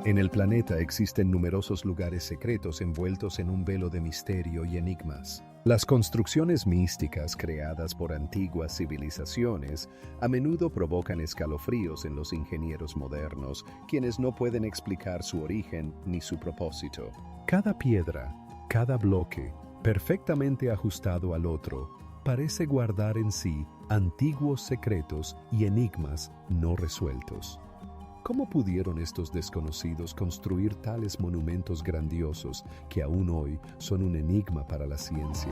En el planeta existen numerosos lugares secretos envueltos en un velo de misterio y enigmas. Las construcciones místicas creadas por antiguas civilizaciones a menudo provocan escalofríos en los ingenieros modernos, quienes no pueden explicar su origen ni su propósito. Cada piedra, cada bloque, perfectamente ajustado al otro, parece guardar en sí antiguos secretos y enigmas no resueltos. ¿Cómo pudieron estos desconocidos construir tales monumentos grandiosos que aún hoy son un enigma para la ciencia?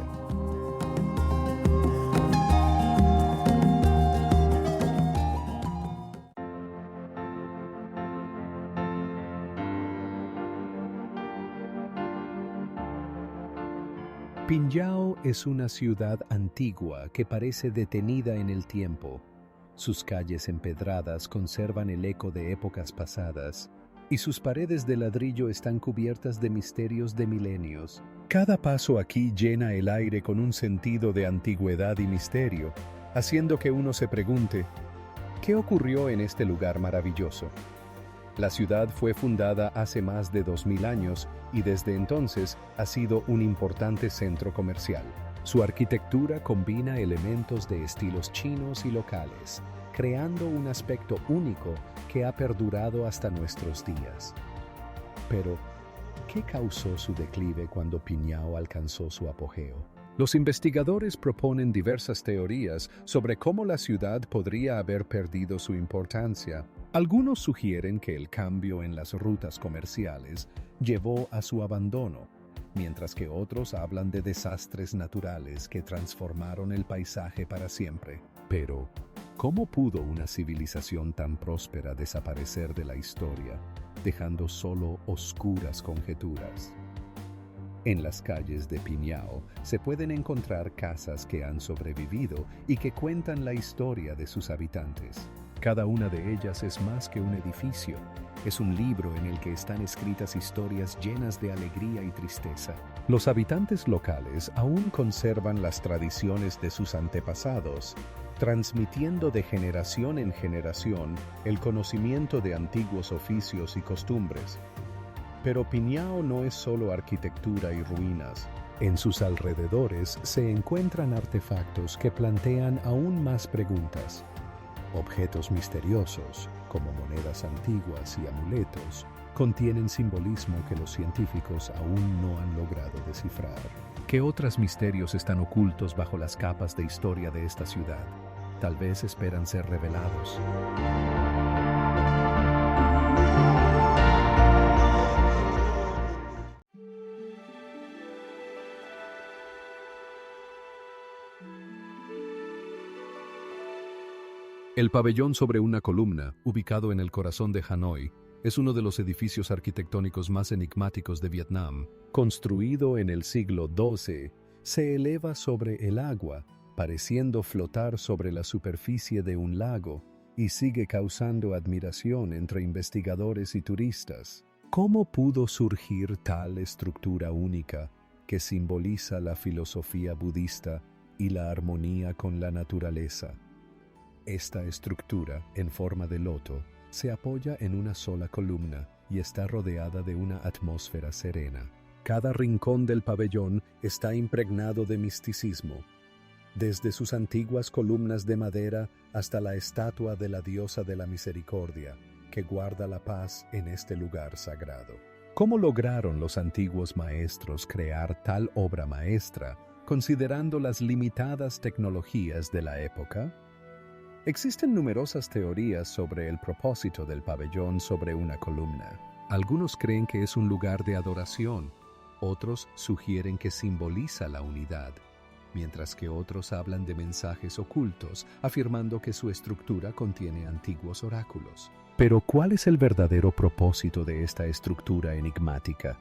Pinyao es una ciudad antigua que parece detenida en el tiempo. Sus calles empedradas conservan el eco de épocas pasadas, y sus paredes de ladrillo están cubiertas de misterios de milenios. Cada paso aquí llena el aire con un sentido de antigüedad y misterio, haciendo que uno se pregunte, ¿qué ocurrió en este lugar maravilloso? La ciudad fue fundada hace más de 2000 años y desde entonces ha sido un importante centro comercial. Su arquitectura combina elementos de estilos chinos y locales, creando un aspecto único que ha perdurado hasta nuestros días. Pero, ¿qué causó su declive cuando Pinyao alcanzó su apogeo? Los investigadores proponen diversas teorías sobre cómo la ciudad podría haber perdido su importancia. Algunos sugieren que el cambio en las rutas comerciales llevó a su abandono, mientras que otros hablan de desastres naturales que transformaron el paisaje para siempre. Pero, ¿cómo pudo una civilización tan próspera desaparecer de la historia, dejando solo oscuras conjeturas? En las calles de Pinyao se pueden encontrar casas que han sobrevivido y que cuentan la historia de sus habitantes. Cada una de ellas es más que un edificio. Es un libro en el que están escritas historias llenas de alegría y tristeza. Los habitantes locales aún conservan las tradiciones de sus antepasados, transmitiendo de generación en generación el conocimiento de antiguos oficios y costumbres. Pero Pinyao no es solo arquitectura y ruinas. En sus alrededores se encuentran artefactos que plantean aún más preguntas. Objetos misteriosos, como monedas antiguas y amuletos, contienen simbolismo que los científicos aún no han logrado descifrar. ¿Qué otros misterios están ocultos bajo las capas de historia de esta ciudad? Tal vez esperan ser revelados. El pabellón sobre una columna, ubicado en el corazón de Hanoi, es uno de los edificios arquitectónicos más enigmáticos de Vietnam. Construido en el siglo XII, se eleva sobre el agua, pareciendo flotar sobre la superficie de un lago, y sigue causando admiración entre investigadores y turistas. ¿Cómo pudo surgir tal estructura única que simboliza la filosofía budista y la armonía con la naturaleza? Esta estructura, en forma de loto, se apoya en una sola columna y está rodeada de una atmósfera serena. Cada rincón del pabellón está impregnado de misticismo, desde sus antiguas columnas de madera hasta la estatua de la diosa de la misericordia, que guarda la paz en este lugar sagrado. ¿Cómo lograron los antiguos maestros crear tal obra maestra, considerando las limitadas tecnologías de la época? Existen numerosas teorías sobre el propósito del pabellón sobre una columna. Algunos creen que es un lugar de adoración, otros sugieren que simboliza la unidad, mientras que otros hablan de mensajes ocultos, afirmando que su estructura contiene antiguos oráculos. Pero, ¿cuál es el verdadero propósito de esta estructura enigmática?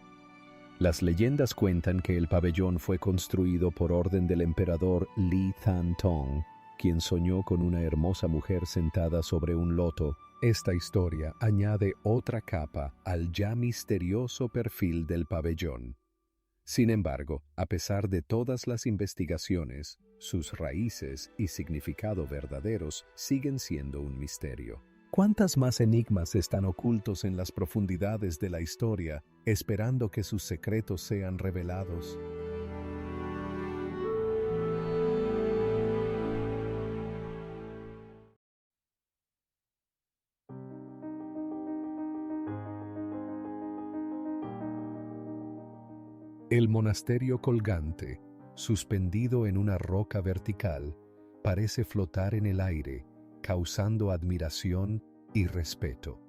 Las leyendas cuentan que el pabellón fue construido por orden del emperador Li Thantong, quien soñó con una hermosa mujer sentada sobre un loto. Esta historia añade otra capa al ya misterioso perfil del pabellón. Sin embargo, a pesar de todas las investigaciones, sus raíces y significado verdaderos siguen siendo un misterio. ¿Cuántas más enigmas están ocultos en las profundidades de la historia, esperando que sus secretos sean revelados? El monasterio colgante, suspendido en una roca vertical, parece flotar en el aire, causando admiración y respeto.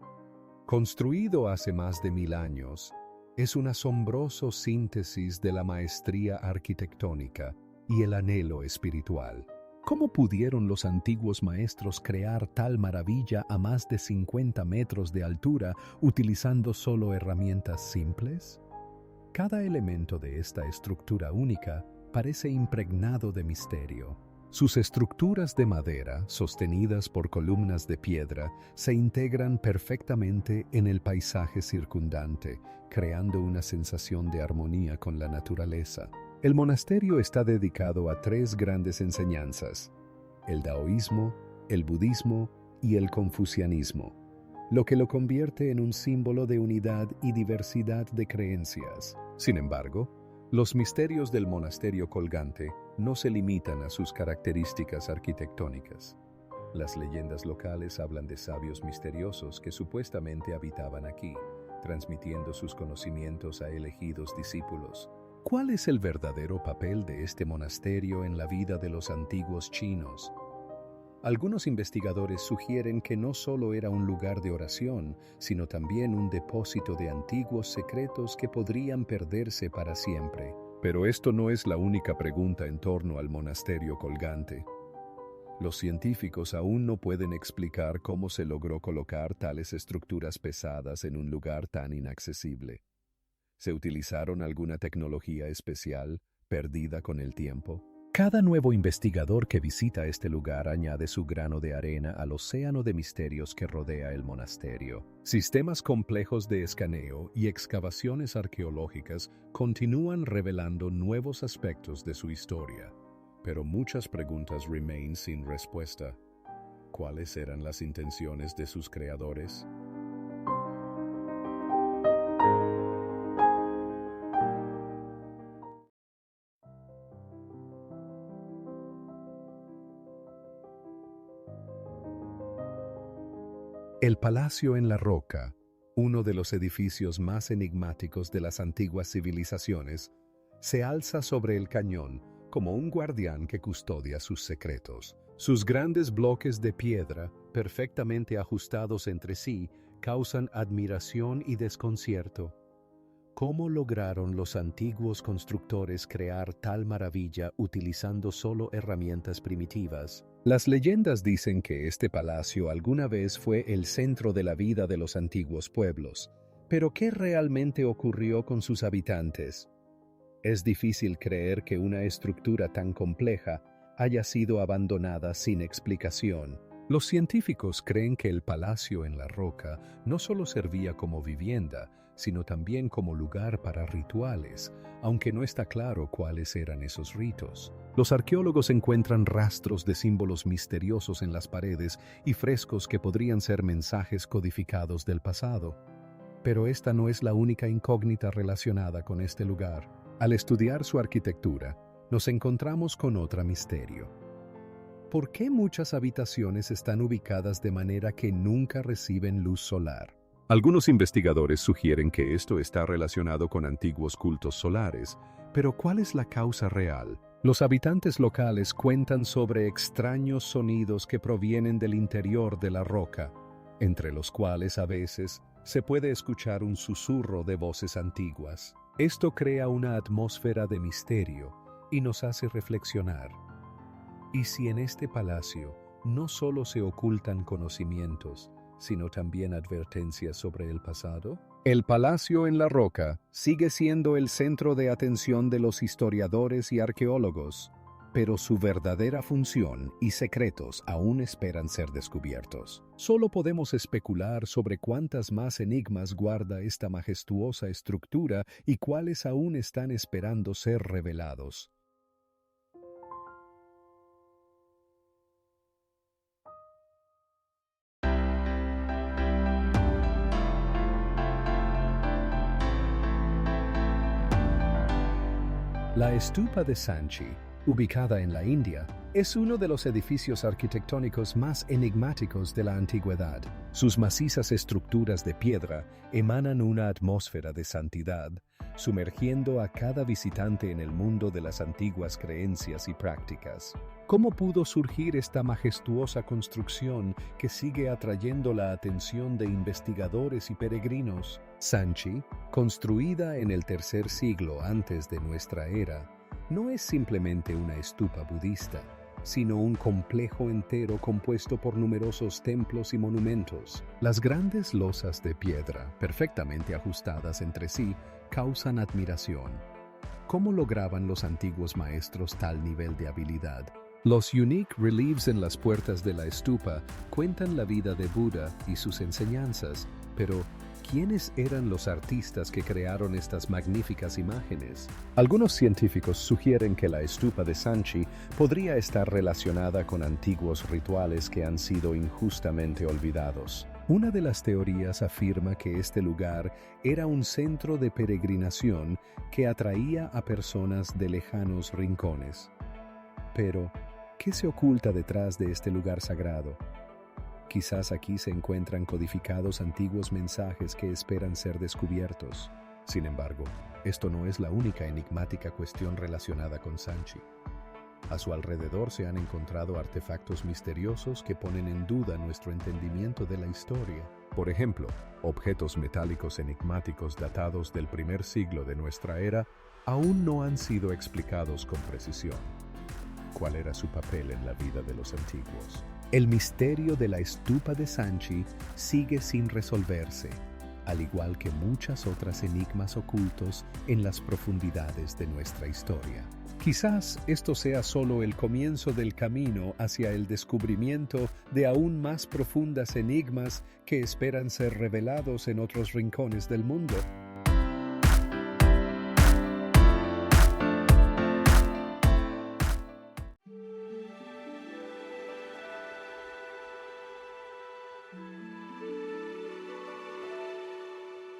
Construido hace más de 1000 años, es un asombroso síntesis de la maestría arquitectónica y el anhelo espiritual. ¿Cómo pudieron los antiguos maestros crear tal maravilla a más de 50 metros de altura utilizando solo herramientas simples? Cada elemento de esta estructura única parece impregnado de misterio. Sus estructuras de madera, sostenidas por columnas de piedra, se integran perfectamente en el paisaje circundante, creando una sensación de armonía con la naturaleza. El monasterio está dedicado a 3 grandes enseñanzas: el taoísmo, el budismo y el confucianismo, lo que lo convierte en un símbolo de unidad y diversidad de creencias. Sin embargo, los misterios del monasterio colgante no se limitan a sus características arquitectónicas. Las leyendas locales hablan de sabios misteriosos que supuestamente habitaban aquí, transmitiendo sus conocimientos a elegidos discípulos. ¿Cuál es el verdadero papel de este monasterio en la vida de los antiguos chinos? Algunos investigadores sugieren que no solo era un lugar de oración, sino también un depósito de antiguos secretos que podrían perderse para siempre. Pero esto no es la única pregunta en torno al monasterio colgante. Los científicos aún no pueden explicar cómo se logró colocar tales estructuras pesadas en un lugar tan inaccesible. ¿Se utilizaron alguna tecnología especial, perdida con el tiempo? Cada nuevo investigador que visita este lugar añade su grano de arena al océano de misterios que rodea el monasterio. Sistemas complejos de escaneo y excavaciones arqueológicas continúan revelando nuevos aspectos de su historia, pero muchas preguntas remain sin respuesta. ¿Cuáles eran las intenciones de sus creadores? El Palacio en la Roca, uno de los edificios más enigmáticos de las antiguas civilizaciones, se alza sobre el cañón como un guardián que custodia sus secretos. Sus grandes bloques de piedra, perfectamente ajustados entre sí, causan admiración y desconcierto. ¿Cómo lograron los antiguos constructores crear tal maravilla utilizando solo herramientas primitivas? Las leyendas dicen que este palacio alguna vez fue el centro de la vida de los antiguos pueblos. Pero ¿qué realmente ocurrió con sus habitantes? Es difícil creer que una estructura tan compleja haya sido abandonada sin explicación. Los científicos creen que el palacio en la roca no solo servía como vivienda, sino también como lugar para rituales, aunque no está claro cuáles eran esos ritos. Los arqueólogos encuentran rastros de símbolos misteriosos en las paredes y frescos que podrían ser mensajes codificados del pasado. Pero esta no es la única incógnita relacionada con este lugar. Al estudiar su arquitectura, nos encontramos con otro misterio. ¿Por qué muchas habitaciones están ubicadas de manera que nunca reciben luz solar? Algunos investigadores sugieren que esto está relacionado con antiguos cultos solares, pero ¿cuál es la causa real? Los habitantes locales cuentan sobre extraños sonidos que provienen del interior de la roca, entre los cuales a veces se puede escuchar un susurro de voces antiguas. Esto crea una atmósfera de misterio y nos hace reflexionar. ¿Y si en este palacio no solo se ocultan conocimientos, sino también advertencias sobre el pasado? El Palacio en la Roca sigue siendo el centro de atención de los historiadores y arqueólogos, pero su verdadera función y secretos aún esperan ser descubiertos. Solo podemos especular sobre cuántas más enigmas guarda esta majestuosa estructura y cuáles aún están esperando ser revelados. La estupa de Sanchi, ubicada en la India, es uno de los edificios arquitectónicos más enigmáticos de la antigüedad. Sus macizas estructuras de piedra emanan una atmósfera de santidad, sumergiendo a cada visitante en el mundo de las antiguas creencias y prácticas. ¿Cómo pudo surgir esta majestuosa construcción que sigue atrayendo la atención de investigadores y peregrinos? Sanchi, construida en el tercer siglo antes de nuestra era, no es simplemente una estupa budista, sino un complejo entero compuesto por numerosos templos y monumentos. Las grandes losas de piedra, perfectamente ajustadas entre sí, causan admiración. ¿Cómo lograban los antiguos maestros tal nivel de habilidad? Los unique reliefs en las puertas de la estupa cuentan la vida de Buda y sus enseñanzas, pero ¿quiénes eran los artistas que crearon estas magníficas imágenes? Algunos científicos sugieren que la estupa de Sanchi podría estar relacionada con antiguos rituales que han sido injustamente olvidados. Una de las teorías afirma que este lugar era un centro de peregrinación que atraía a personas de lejanos rincones. Pero, ¿qué se oculta detrás de este lugar sagrado? Quizás aquí se encuentran codificados antiguos mensajes que esperan ser descubiertos. Sin embargo, esto no es la única enigmática cuestión relacionada con Sanchi. A su alrededor se han encontrado artefactos misteriosos que ponen en duda nuestro entendimiento de la historia. Por ejemplo, objetos metálicos enigmáticos datados del primer siglo de nuestra era aún no han sido explicados con precisión. ¿Cuál era su papel en la vida de los antiguos? El misterio de la estupa de Sanchi sigue sin resolverse, al igual que muchas otras enigmas ocultos en las profundidades de nuestra historia. Quizás esto sea solo el comienzo del camino hacia el descubrimiento de aún más profundas enigmas que esperan ser revelados en otros rincones del mundo.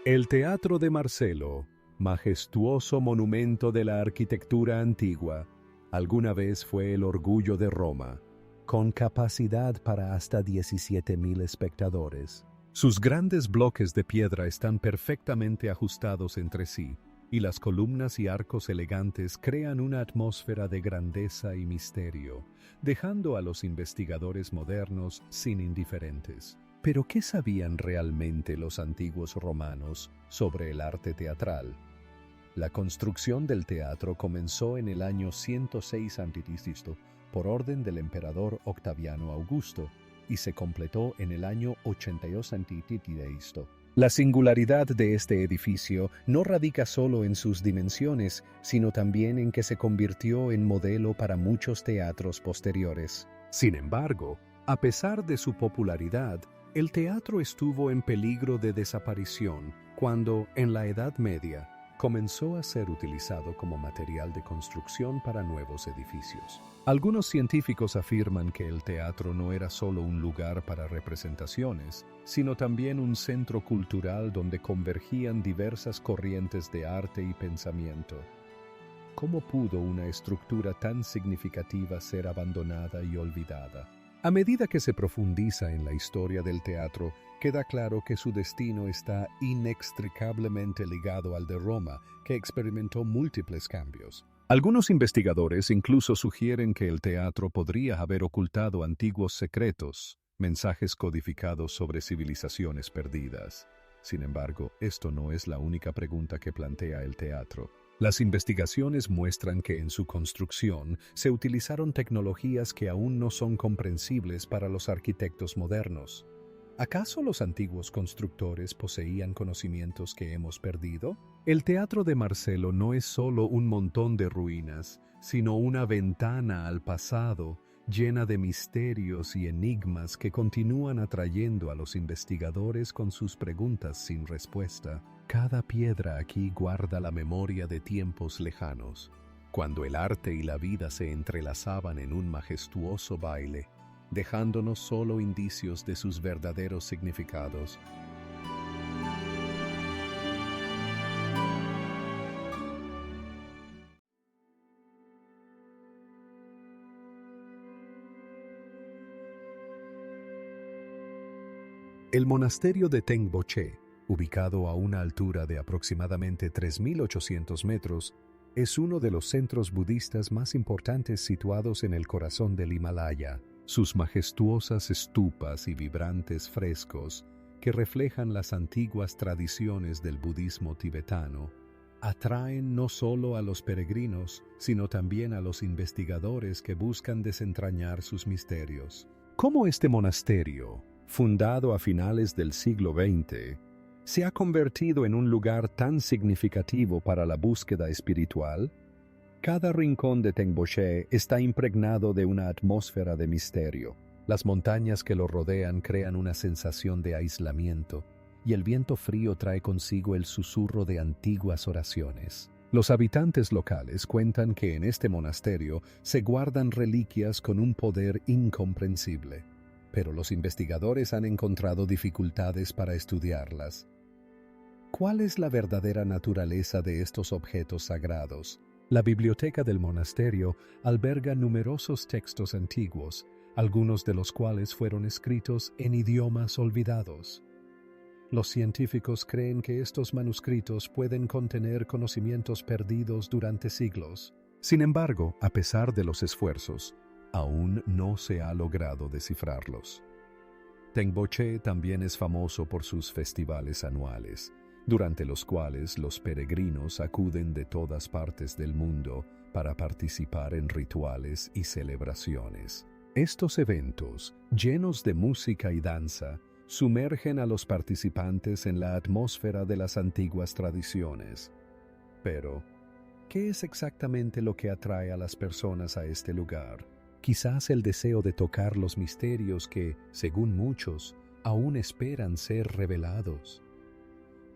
El Teatro de Marcelo, majestuoso monumento de la arquitectura antigua, alguna vez fue el orgullo de Roma, con capacidad para hasta 17.000 espectadores. Sus grandes bloques de piedra están perfectamente ajustados entre sí, y las columnas y arcos elegantes crean una atmósfera de grandeza y misterio, dejando a los investigadores modernos sin indiferentes. Pero ¿qué sabían realmente los antiguos romanos sobre el arte teatral? La construcción del teatro comenzó en el año 106 a.C. por orden del emperador Octaviano Augusto y se completó en el año 82 a.C. La singularidad de este edificio no radica solo en sus dimensiones, sino también en que se convirtió en modelo para muchos teatros posteriores. Sin embargo, a pesar de su popularidad, el teatro estuvo en peligro de desaparición cuando, en la Edad Media, comenzó a ser utilizado como material de construcción para nuevos edificios. Algunos científicos afirman que el teatro no era solo un lugar para representaciones, sino también un centro cultural donde convergían diversas corrientes de arte y pensamiento. ¿Cómo pudo una estructura tan significativa ser abandonada y olvidada? A medida que se profundiza en la historia del teatro, queda claro que su destino está inextricablemente ligado al de Roma, que experimentó múltiples cambios. Algunos investigadores incluso sugieren que el teatro podría haber ocultado antiguos secretos, mensajes codificados sobre civilizaciones perdidas. Sin embargo, esto no es la única pregunta que plantea el teatro. Las investigaciones muestran que en su construcción se utilizaron tecnologías que aún no son comprensibles para los arquitectos modernos. ¿Acaso los antiguos constructores poseían conocimientos que hemos perdido? El Teatro de Marcelo no es solo un montón de ruinas, sino una ventana al pasado llena de misterios y enigmas que continúan atrayendo a los investigadores con sus preguntas sin respuesta. Cada piedra aquí guarda la memoria de tiempos lejanos, cuando el arte y la vida se entrelazaban en un majestuoso baile, dejándonos solo indicios de sus verdaderos significados. El monasterio de Tengboche, ubicado a una altura de aproximadamente 3.800 metros, es uno de los centros budistas más importantes situados en el corazón del Himalaya. Sus majestuosas estupas y vibrantes frescos, que reflejan las antiguas tradiciones del budismo tibetano, atraen no solo a los peregrinos, sino también a los investigadores que buscan desentrañar sus misterios. ¿Cómo este monasterio, fundado a finales del siglo XX, se ha convertido en un lugar tan significativo para la búsqueda espiritual? Cada rincón de Tengboche está impregnado de una atmósfera de misterio. Las montañas que lo rodean crean una sensación de aislamiento, y el viento frío trae consigo el susurro de antiguas oraciones. Los habitantes locales cuentan que en este monasterio se guardan reliquias con un poder incomprensible, pero los investigadores han encontrado dificultades para estudiarlas. ¿Cuál es la verdadera naturaleza de estos objetos sagrados? La biblioteca del monasterio alberga numerosos textos antiguos, algunos de los cuales fueron escritos en idiomas olvidados. Los científicos creen que estos manuscritos pueden contener conocimientos perdidos durante siglos. Sin embargo, a pesar de los esfuerzos, aún no se ha logrado descifrarlos. Tengboche también es famoso por sus festivales anuales, durante los cuales los peregrinos acuden de todas partes del mundo para participar en rituales y celebraciones. Estos eventos, llenos de música y danza, sumergen a los participantes en la atmósfera de las antiguas tradiciones. Pero, ¿qué es exactamente lo que atrae a las personas a este lugar? Quizás el deseo de tocar los misterios que, según muchos, aún esperan ser revelados.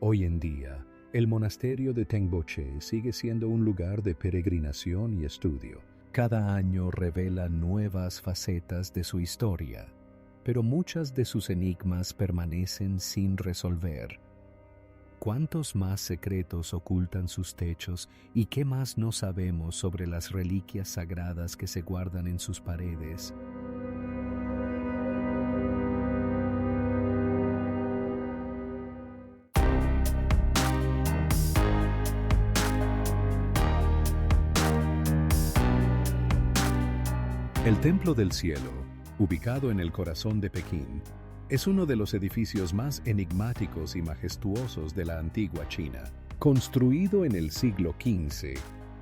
Hoy en día, el monasterio de Tengboche sigue siendo un lugar de peregrinación y estudio. Cada año revela nuevas facetas de su historia, pero muchas de sus enigmas permanecen sin resolver. ¿Cuántos más secretos ocultan sus techos y qué más no sabemos sobre las reliquias sagradas que se guardan en sus paredes? El Templo del Cielo, ubicado en el corazón de Pekín, es uno de los edificios más enigmáticos y majestuosos de la antigua China. Construido en el siglo XV,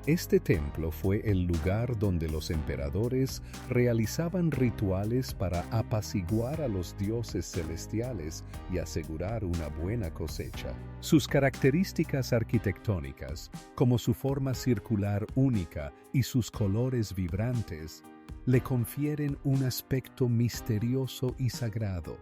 este templo fue el lugar donde los emperadores realizaban rituales para apaciguar a los dioses celestiales y asegurar una buena cosecha. Sus características arquitectónicas, como su forma circular única y sus colores vibrantes, le confieren un aspecto misterioso y sagrado.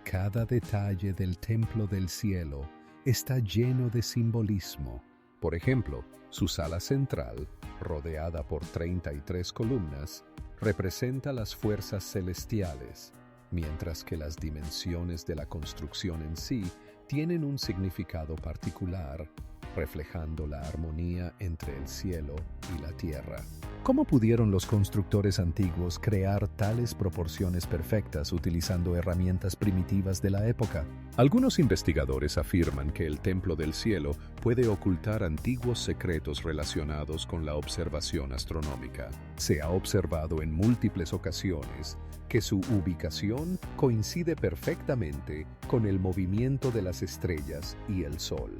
Cada detalle del Templo del Cielo está lleno de simbolismo. Por ejemplo, su sala central, rodeada por 33 columnas, representa las fuerzas celestiales, mientras que las dimensiones de la construcción en sí tienen un significado particular, reflejando la armonía entre el cielo y la tierra. ¿Cómo pudieron los constructores antiguos crear tales proporciones perfectas utilizando herramientas primitivas de la época? Algunos investigadores afirman que el Templo del Cielo puede ocultar antiguos secretos relacionados con la observación astronómica. Se ha observado en múltiples ocasiones que su ubicación coincide perfectamente con el movimiento de las estrellas y el Sol.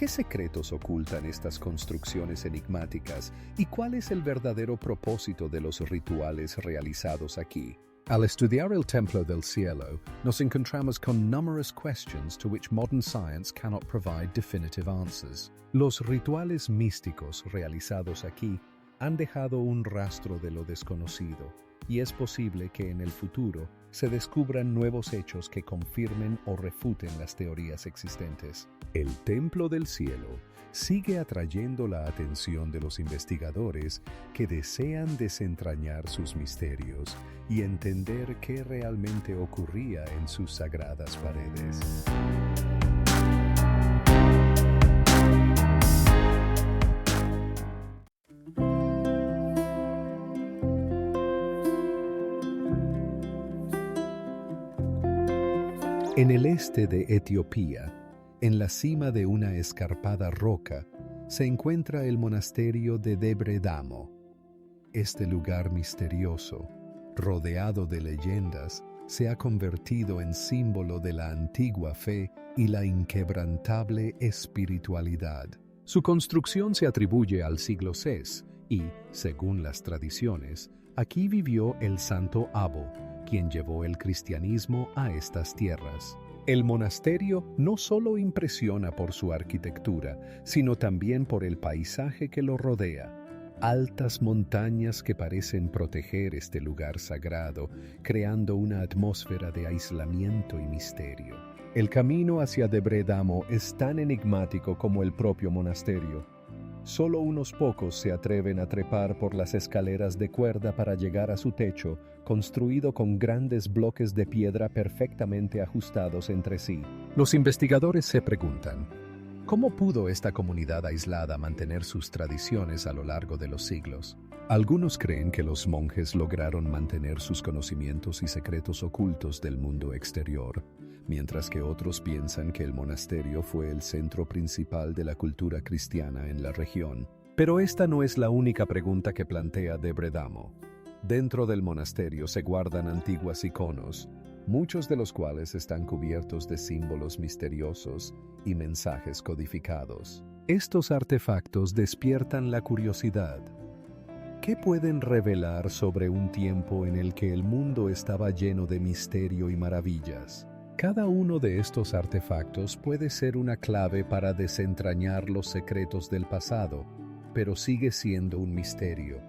¿Qué secretos ocultan estas construcciones enigmáticas y cuál es el verdadero propósito de los rituales realizados aquí? Al estudiar el Templo del Cielo, nos encontramos con numerous questions to which modern science cannot provide definitive answers. Los rituales místicos realizados aquí han dejado un rastro de lo desconocido, y es posible que en el futuro se descubran nuevos hechos que confirmen o refuten las teorías existentes. El Templo del Cielo sigue atrayendo la atención de los investigadores que desean desentrañar sus misterios y entender qué realmente ocurría en sus sagradas paredes. En el este de Etiopía, en la cima de una escarpada roca, se encuentra el monasterio de Debre Damo. Este lugar misterioso, rodeado de leyendas, se ha convertido en símbolo de la antigua fe y la inquebrantable espiritualidad. Su construcción se atribuye al siglo VI y, según las tradiciones, aquí vivió el santo Abo, quien llevó el cristianismo a estas tierras. El monasterio no solo impresiona por su arquitectura, sino también por el paisaje que lo rodea. Altas montañas que parecen proteger este lugar sagrado, creando una atmósfera de aislamiento y misterio. El camino hacia Debre Damo es tan enigmático como el propio monasterio. Solo unos pocos se atreven a trepar por las escaleras de cuerda para llegar a su techo, construido con grandes bloques de piedra perfectamente ajustados entre sí. Los investigadores se preguntan, ¿cómo pudo esta comunidad aislada mantener sus tradiciones a lo largo de los siglos? Algunos creen que los monjes lograron mantener sus conocimientos y secretos ocultos del mundo exterior, mientras que otros piensan que el monasterio fue el centro principal de la cultura cristiana en la región. Pero esta no es la única pregunta que plantea Debre Damo. Dentro del monasterio se guardan antiguos iconos, muchos de los cuales están cubiertos de símbolos misteriosos y mensajes codificados. Estos artefactos despiertan la curiosidad. ¿Qué pueden revelar sobre un tiempo en el que el mundo estaba lleno de misterio y maravillas? Cada uno de estos artefactos puede ser una clave para desentrañar los secretos del pasado, pero sigue siendo un misterio.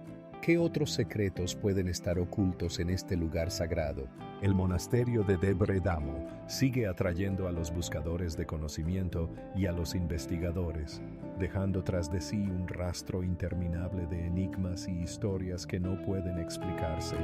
¿Qué otros secretos pueden estar ocultos en este lugar sagrado? El monasterio de Debre Damo sigue atrayendo a los buscadores de conocimiento y a los investigadores, dejando tras de sí un rastro interminable de enigmas y historias que no pueden explicarse.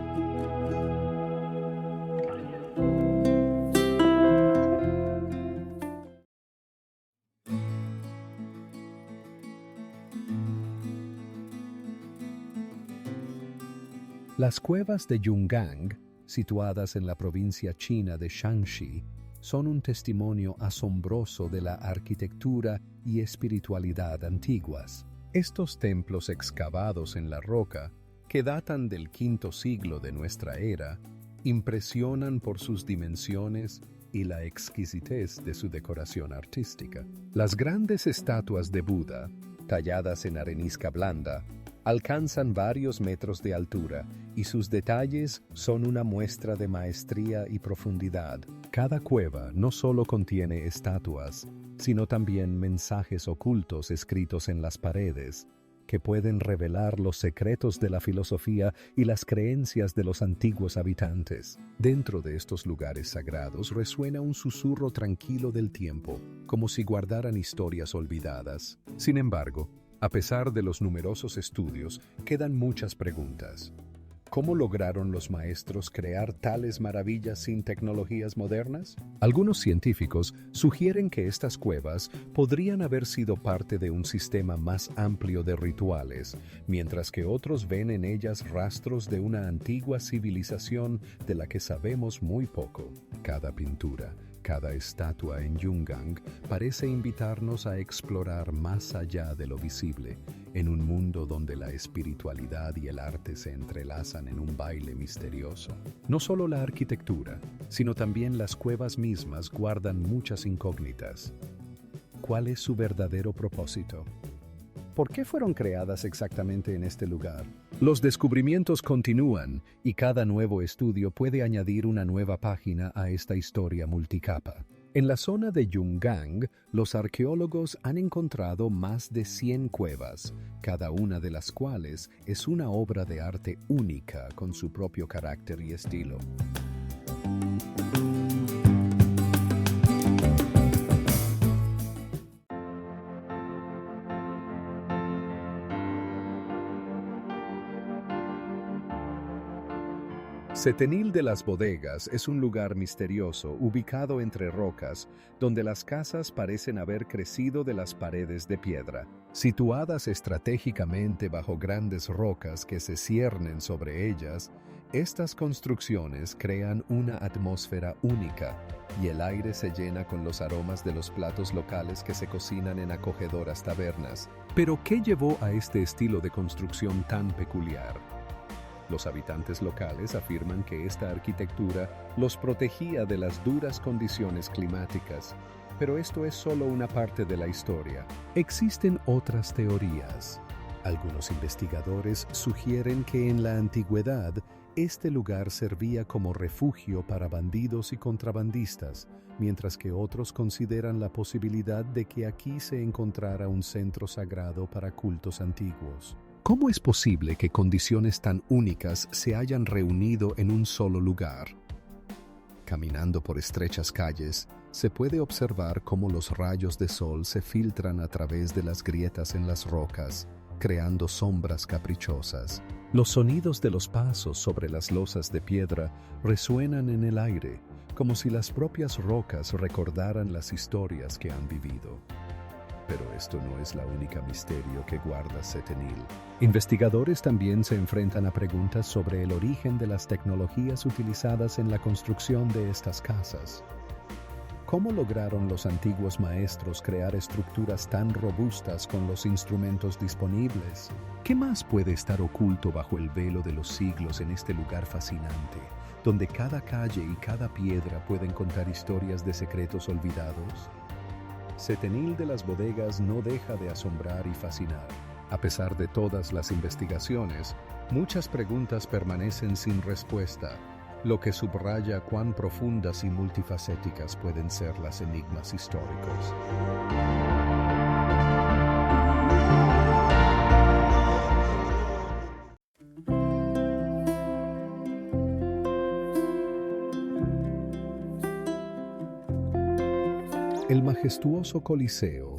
Las cuevas de Yungang, situadas en la provincia china de Shanxi, son un testimonio asombroso de la arquitectura y espiritualidad antiguas. Estos templos excavados en la roca, que datan del V siglo de nuestra era, impresionan por sus dimensiones y la exquisitez de su decoración artística. Las grandes estatuas de Buda, talladas en arenisca blanda, alcanzan varios metros de altura y sus detalles son una muestra de maestría y profundidad. Cada cueva no solo contiene estatuas, sino también mensajes ocultos escritos en las paredes, que pueden revelar los secretos de la filosofía y las creencias de los antiguos habitantes. Dentro de estos lugares sagrados resuena un susurro tranquilo del tiempo, como si guardaran historias olvidadas. Sin embargo, a pesar de los numerosos estudios, quedan muchas preguntas. ¿Cómo lograron los maestros crear tales maravillas sin tecnologías modernas? Algunos científicos sugieren que estas cuevas podrían haber sido parte de un sistema más amplio de rituales, mientras que otros ven en ellas rastros de una antigua civilización de la que sabemos muy poco. Cada pintura, cada estatua en Yungang parece invitarnos a explorar más allá de lo visible, en un mundo donde la espiritualidad y el arte se entrelazan en un baile misterioso. No solo la arquitectura, sino también las cuevas mismas guardan muchas incógnitas. ¿Cuál es su verdadero propósito? ¿Por qué fueron creadas exactamente en este lugar? Los descubrimientos continúan y cada nuevo estudio puede añadir una nueva página a esta historia multicapa. En la zona de Yungang, los arqueólogos han encontrado más de 100 cuevas, cada una de las cuales es una obra de arte única con su propio carácter y estilo. Setenil de las Bodegas es un lugar misterioso ubicado entre rocas, donde las casas parecen haber crecido de las paredes de piedra. Situadas estratégicamente bajo grandes rocas que se ciernen sobre ellas, estas construcciones crean una atmósfera única y el aire se llena con los aromas de los platos locales que se cocinan en acogedoras tabernas. Pero, ¿qué llevó a este estilo de construcción tan peculiar? Los habitantes locales afirman que esta arquitectura los protegía de las duras condiciones climáticas, pero esto es solo una parte de la historia. Existen otras teorías. Algunos investigadores sugieren que en la antigüedad este lugar servía como refugio para bandidos y contrabandistas, mientras que otros consideran la posibilidad de que aquí se encontrara un centro sagrado para cultos antiguos. ¿Cómo es posible que condiciones tan únicas se hayan reunido en un solo lugar? Caminando por estrechas calles, se puede observar cómo los rayos de sol se filtran a través de las grietas en las rocas, creando sombras caprichosas. Los sonidos de los pasos sobre las losas de piedra resuenan en el aire, como si las propias rocas recordaran las historias que han vivido. Pero esto no es la única misterio que guarda Setenil. Investigadores también se enfrentan a preguntas sobre el origen de las tecnologías utilizadas en la construcción de estas casas. ¿Cómo lograron los antiguos maestros crear estructuras tan robustas con los instrumentos disponibles? ¿Qué más puede estar oculto bajo el velo de los siglos en este lugar fascinante, donde cada calle y cada piedra pueden contar historias de secretos olvidados? Setenil de las Bodegas no deja de asombrar y fascinar. A pesar de todas las investigaciones, muchas preguntas permanecen sin respuesta, lo que subraya cuán profundas y multifacéticas pueden ser las enigmas históricos. El majestuoso Coliseo,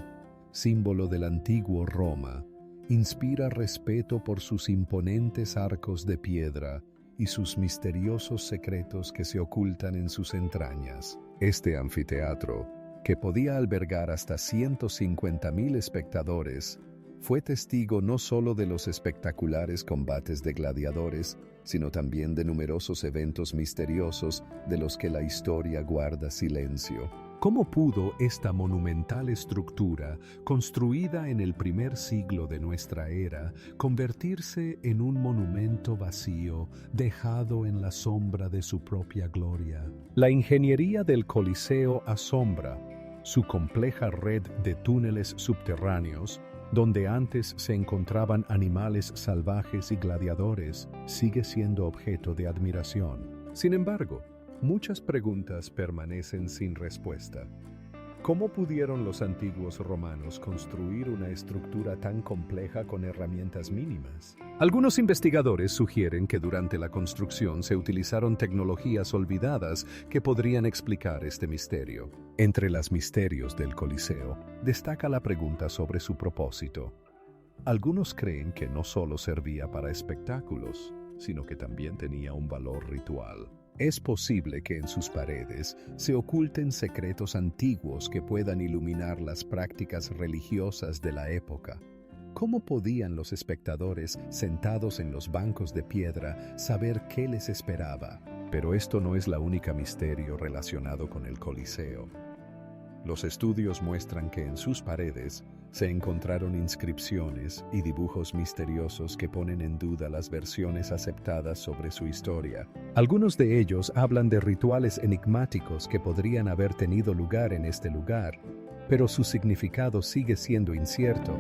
símbolo del antiguo Roma, inspira respeto por sus imponentes arcos de piedra y sus misteriosos secretos que se ocultan en sus entrañas. Este anfiteatro, que podía albergar hasta 150.000 espectadores, fue testigo no solo de los espectaculares combates de gladiadores, sino también de numerosos eventos misteriosos de los que la historia guarda silencio. ¿Cómo pudo esta monumental estructura, construida en el primer siglo de nuestra era, convertirse en un monumento vacío, dejado en la sombra de su propia gloria? La ingeniería del Coliseo asombra. Su compleja red de túneles subterráneos, donde antes se encontraban animales salvajes y gladiadores, sigue siendo objeto de admiración. Sin embargo, muchas preguntas permanecen sin respuesta. ¿Cómo pudieron los antiguos romanos construir una estructura tan compleja con herramientas mínimas? Algunos investigadores sugieren que durante la construcción se utilizaron tecnologías olvidadas que podrían explicar este misterio. Entre los misterios del Coliseo, destaca la pregunta sobre su propósito. Algunos creen que no solo servía para espectáculos, sino que también tenía un valor ritual. Es posible que en sus paredes se oculten secretos antiguos que puedan iluminar las prácticas religiosas de la época. ¿Cómo podían los espectadores, sentados en los bancos de piedra, saber qué les esperaba? Pero esto no es la única misterio relacionado con el Coliseo. Los estudios muestran que en sus paredes se encontraron inscripciones y dibujos misteriosos que ponen en duda las versiones aceptadas sobre su historia. Algunos de ellos hablan de rituales enigmáticos que podrían haber tenido lugar en este lugar, pero su significado sigue siendo incierto.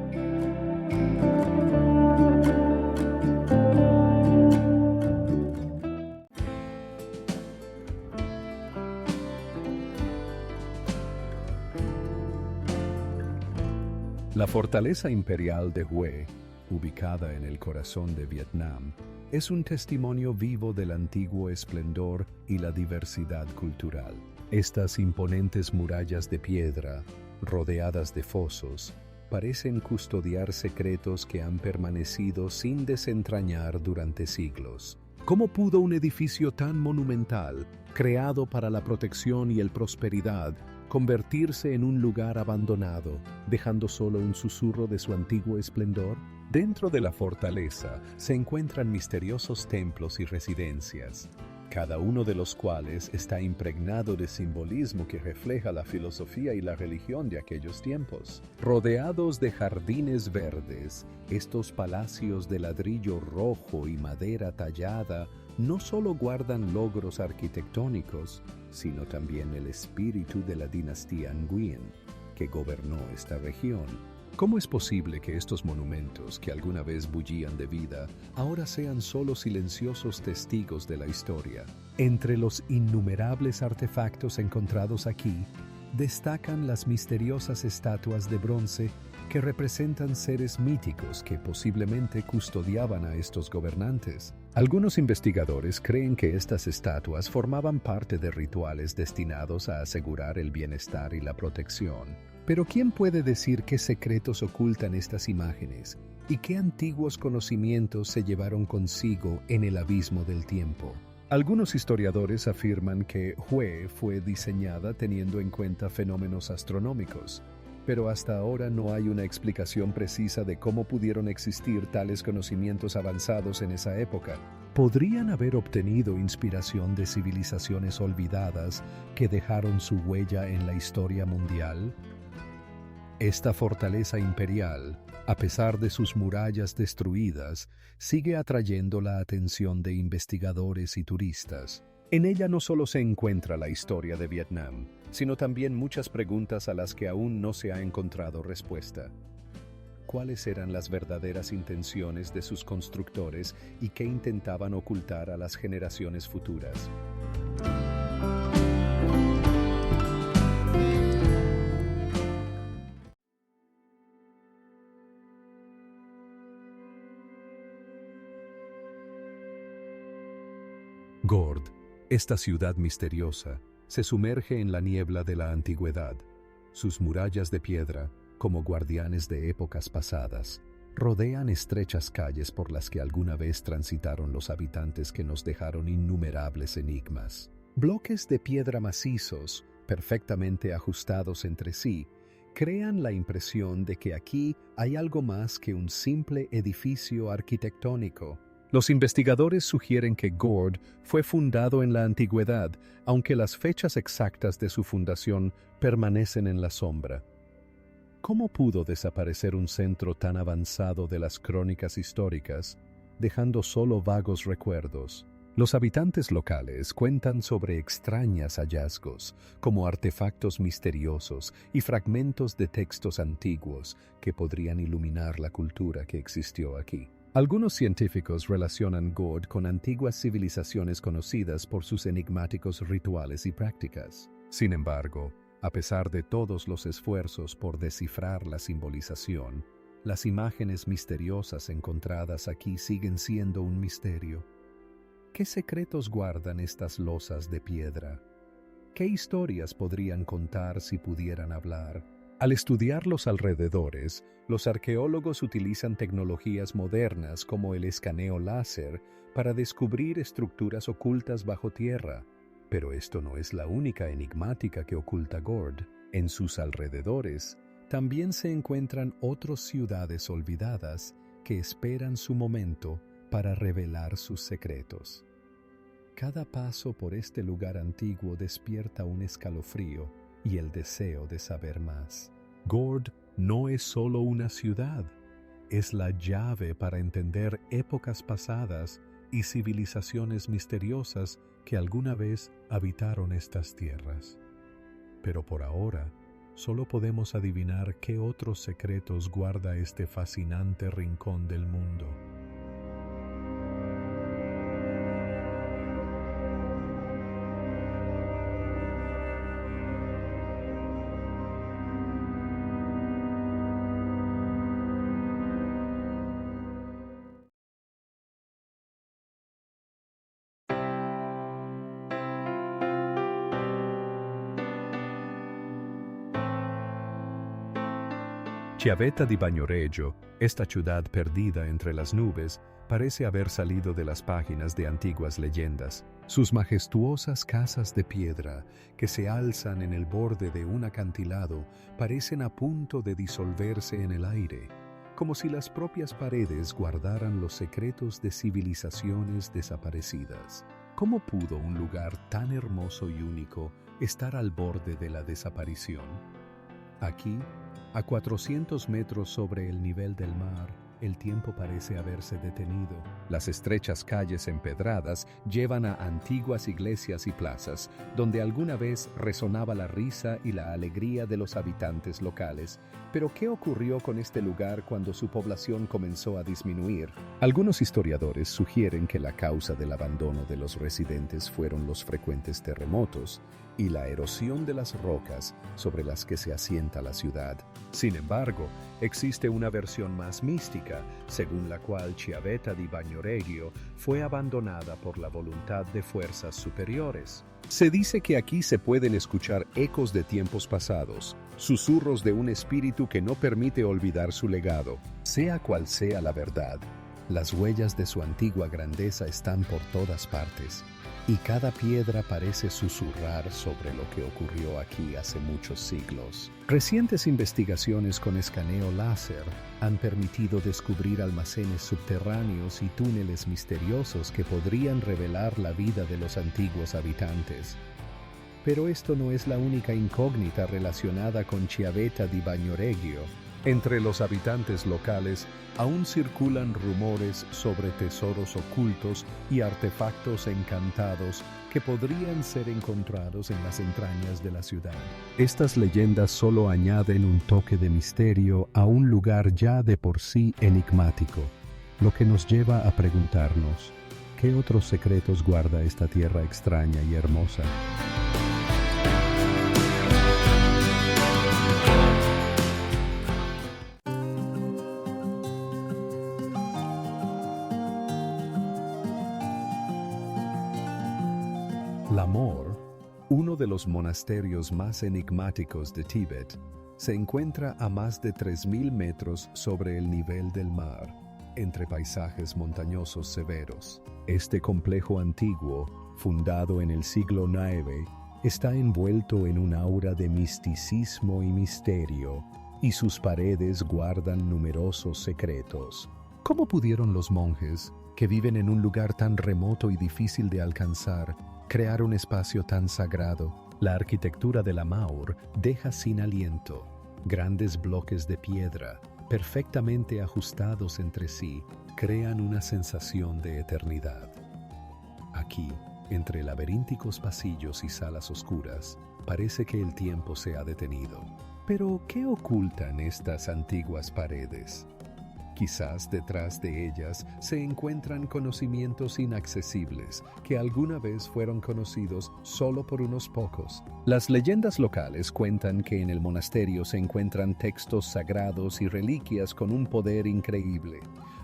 La fortaleza imperial de Hue, ubicada en el corazón de Vietnam, es un testimonio vivo del antiguo esplendor y la diversidad cultural. Estas imponentes murallas de piedra, rodeadas de fosos, parecen custodiar secretos que han permanecido sin desentrañar durante siglos. ¿Cómo pudo un edificio tan monumental, creado para la protección y el prosperidad, convertirse en un lugar abandonado, dejando solo un susurro de su antiguo esplendor? Dentro de la fortaleza se encuentran misteriosos templos y residencias, cada uno de los cuales está impregnado de simbolismo que refleja la filosofía y la religión de aquellos tiempos. Rodeados de jardines verdes, estos palacios de ladrillo rojo y madera tallada no solo guardan logros arquitectónicos, sino también el espíritu de la dinastía Nguyen, que gobernó esta región. ¿Cómo es posible que estos monumentos, que alguna vez bullían de vida, ahora sean solo silenciosos testigos de la historia? Entre los innumerables artefactos encontrados aquí, destacan las misteriosas estatuas de bronce que representan seres míticos que posiblemente custodiaban a estos gobernantes. Algunos investigadores creen que estas estatuas formaban parte de rituales destinados a asegurar el bienestar y la protección. Pero ¿quién puede decir qué secretos ocultan estas imágenes y qué antiguos conocimientos se llevaron consigo en el abismo del tiempo? Algunos historiadores afirman que Hue fue diseñada teniendo en cuenta fenómenos astronómicos, pero hasta ahora no hay una explicación precisa de cómo pudieron existir tales conocimientos avanzados en esa época. ¿Podrían haber obtenido inspiración de civilizaciones olvidadas que dejaron su huella en la historia mundial? Esta fortaleza imperial, a pesar de sus murallas destruidas, sigue atrayendo la atención de investigadores y turistas. En ella no solo se encuentra la historia de Vietnam, sino también muchas preguntas a las que aún no se ha encontrado respuesta. ¿Cuáles eran las verdaderas intenciones de sus constructores y qué intentaban ocultar a las generaciones futuras? Gord, esta ciudad misteriosa, se sumerge en la niebla de la antigüedad. Sus murallas de piedra, como guardianes de épocas pasadas, rodean estrechas calles por las que alguna vez transitaron los habitantes que nos dejaron innumerables enigmas. Bloques de piedra macizos, perfectamente ajustados entre sí, crean la impresión de que aquí hay algo más que un simple edificio arquitectónico. Los investigadores sugieren que Gord fue fundado en la antigüedad, aunque las fechas exactas de su fundación permanecen en la sombra. ¿Cómo pudo desaparecer un centro tan avanzado de las crónicas históricas, dejando solo vagos recuerdos? Los habitantes locales cuentan sobre extraños hallazgos, como artefactos misteriosos y fragmentos de textos antiguos que podrían iluminar la cultura que existió aquí. Algunos científicos relacionan Gord con antiguas civilizaciones conocidas por sus enigmáticos rituales y prácticas. Sin embargo, a pesar de todos los esfuerzos por descifrar la simbolización, las imágenes misteriosas encontradas aquí siguen siendo un misterio. ¿Qué secretos guardan estas losas de piedra? ¿Qué historias podrían contar si pudieran hablar? Al estudiar los alrededores, los arqueólogos utilizan tecnologías modernas como el escaneo láser para descubrir estructuras ocultas bajo tierra. Pero esto no es la única enigmática que oculta Gord. En sus alrededores también se encuentran otras ciudades olvidadas que esperan su momento para revelar sus secretos. Cada paso por este lugar antiguo despierta un escalofrío y el deseo de saber más. Gord no es solo una ciudad, es la llave para entender épocas pasadas y civilizaciones misteriosas que alguna vez habitaron estas tierras. Pero por ahora, solo podemos adivinar qué otros secretos guarda este fascinante rincón del mundo. Chiavetta di Bagnoregio, esta ciudad perdida entre las nubes, parece haber salido de las páginas de antiguas leyendas. Sus majestuosas casas de piedra, que se alzan en el borde de un acantilado, parecen a punto de disolverse en el aire, como si las propias paredes guardaran los secretos de civilizaciones desaparecidas. ¿Cómo pudo un lugar tan hermoso y único estar al borde de la desaparición? Aquí, a 400 metros sobre el nivel del mar, el tiempo parece haberse detenido. Las estrechas calles empedradas llevan a antiguas iglesias y plazas, donde alguna vez resonaba la risa y la alegría de los habitantes locales. Pero ¿qué ocurrió con este lugar cuando su población comenzó a disminuir? Algunos historiadores sugieren que la causa del abandono de los residentes fueron los frecuentes terremotos y la erosión de las rocas sobre las que se asienta la ciudad. Sin embargo, existe una versión más mística, según la cual Chiavetta di Bagnoregio fue abandonada por la voluntad de fuerzas superiores. Se dice que aquí se pueden escuchar ecos de tiempos pasados, susurros de un espíritu que no permite olvidar su legado. Sea cual sea la verdad, las huellas de su antigua grandeza están por todas partes, y cada piedra parece susurrar sobre lo que ocurrió aquí hace muchos siglos. Recientes investigaciones con escaneo láser han permitido descubrir almacenes subterráneos y túneles misteriosos que podrían revelar la vida de los antiguos habitantes. Pero esto no es la única incógnita relacionada con Chiavetta di Bagnoregio. Entre los habitantes locales aún circulan rumores sobre tesoros ocultos y artefactos encantados que podrían ser encontrados en las entrañas de la ciudad. Estas leyendas solo añaden un toque de misterio a un lugar ya de por sí enigmático, lo que nos lleva a preguntarnos, ¿qué otros secretos guarda esta tierra extraña y hermosa? Lamor, uno de los monasterios más enigmáticos de Tíbet, se encuentra a más de 3.000 metros sobre el nivel del mar, entre paisajes montañosos severos. Este complejo antiguo, fundado en el siglo IX, está envuelto en un aura de misticismo y misterio, y sus paredes guardan numerosos secretos. ¿Cómo pudieron los monjes, que viven en un lugar tan remoto y difícil de alcanzar, crear un espacio tan sagrado? La arquitectura de Lamaur deja sin aliento. Grandes bloques de piedra, perfectamente ajustados entre sí, crean una sensación de eternidad. Aquí, entre laberínticos pasillos y salas oscuras, parece que el tiempo se ha detenido. Pero, ¿qué ocultan estas antiguas paredes? Quizás detrás de ellas se encuentran conocimientos inaccesibles que alguna vez fueron conocidos solo por unos pocos. Las leyendas locales cuentan que en el monasterio se encuentran textos sagrados y reliquias con un poder increíble.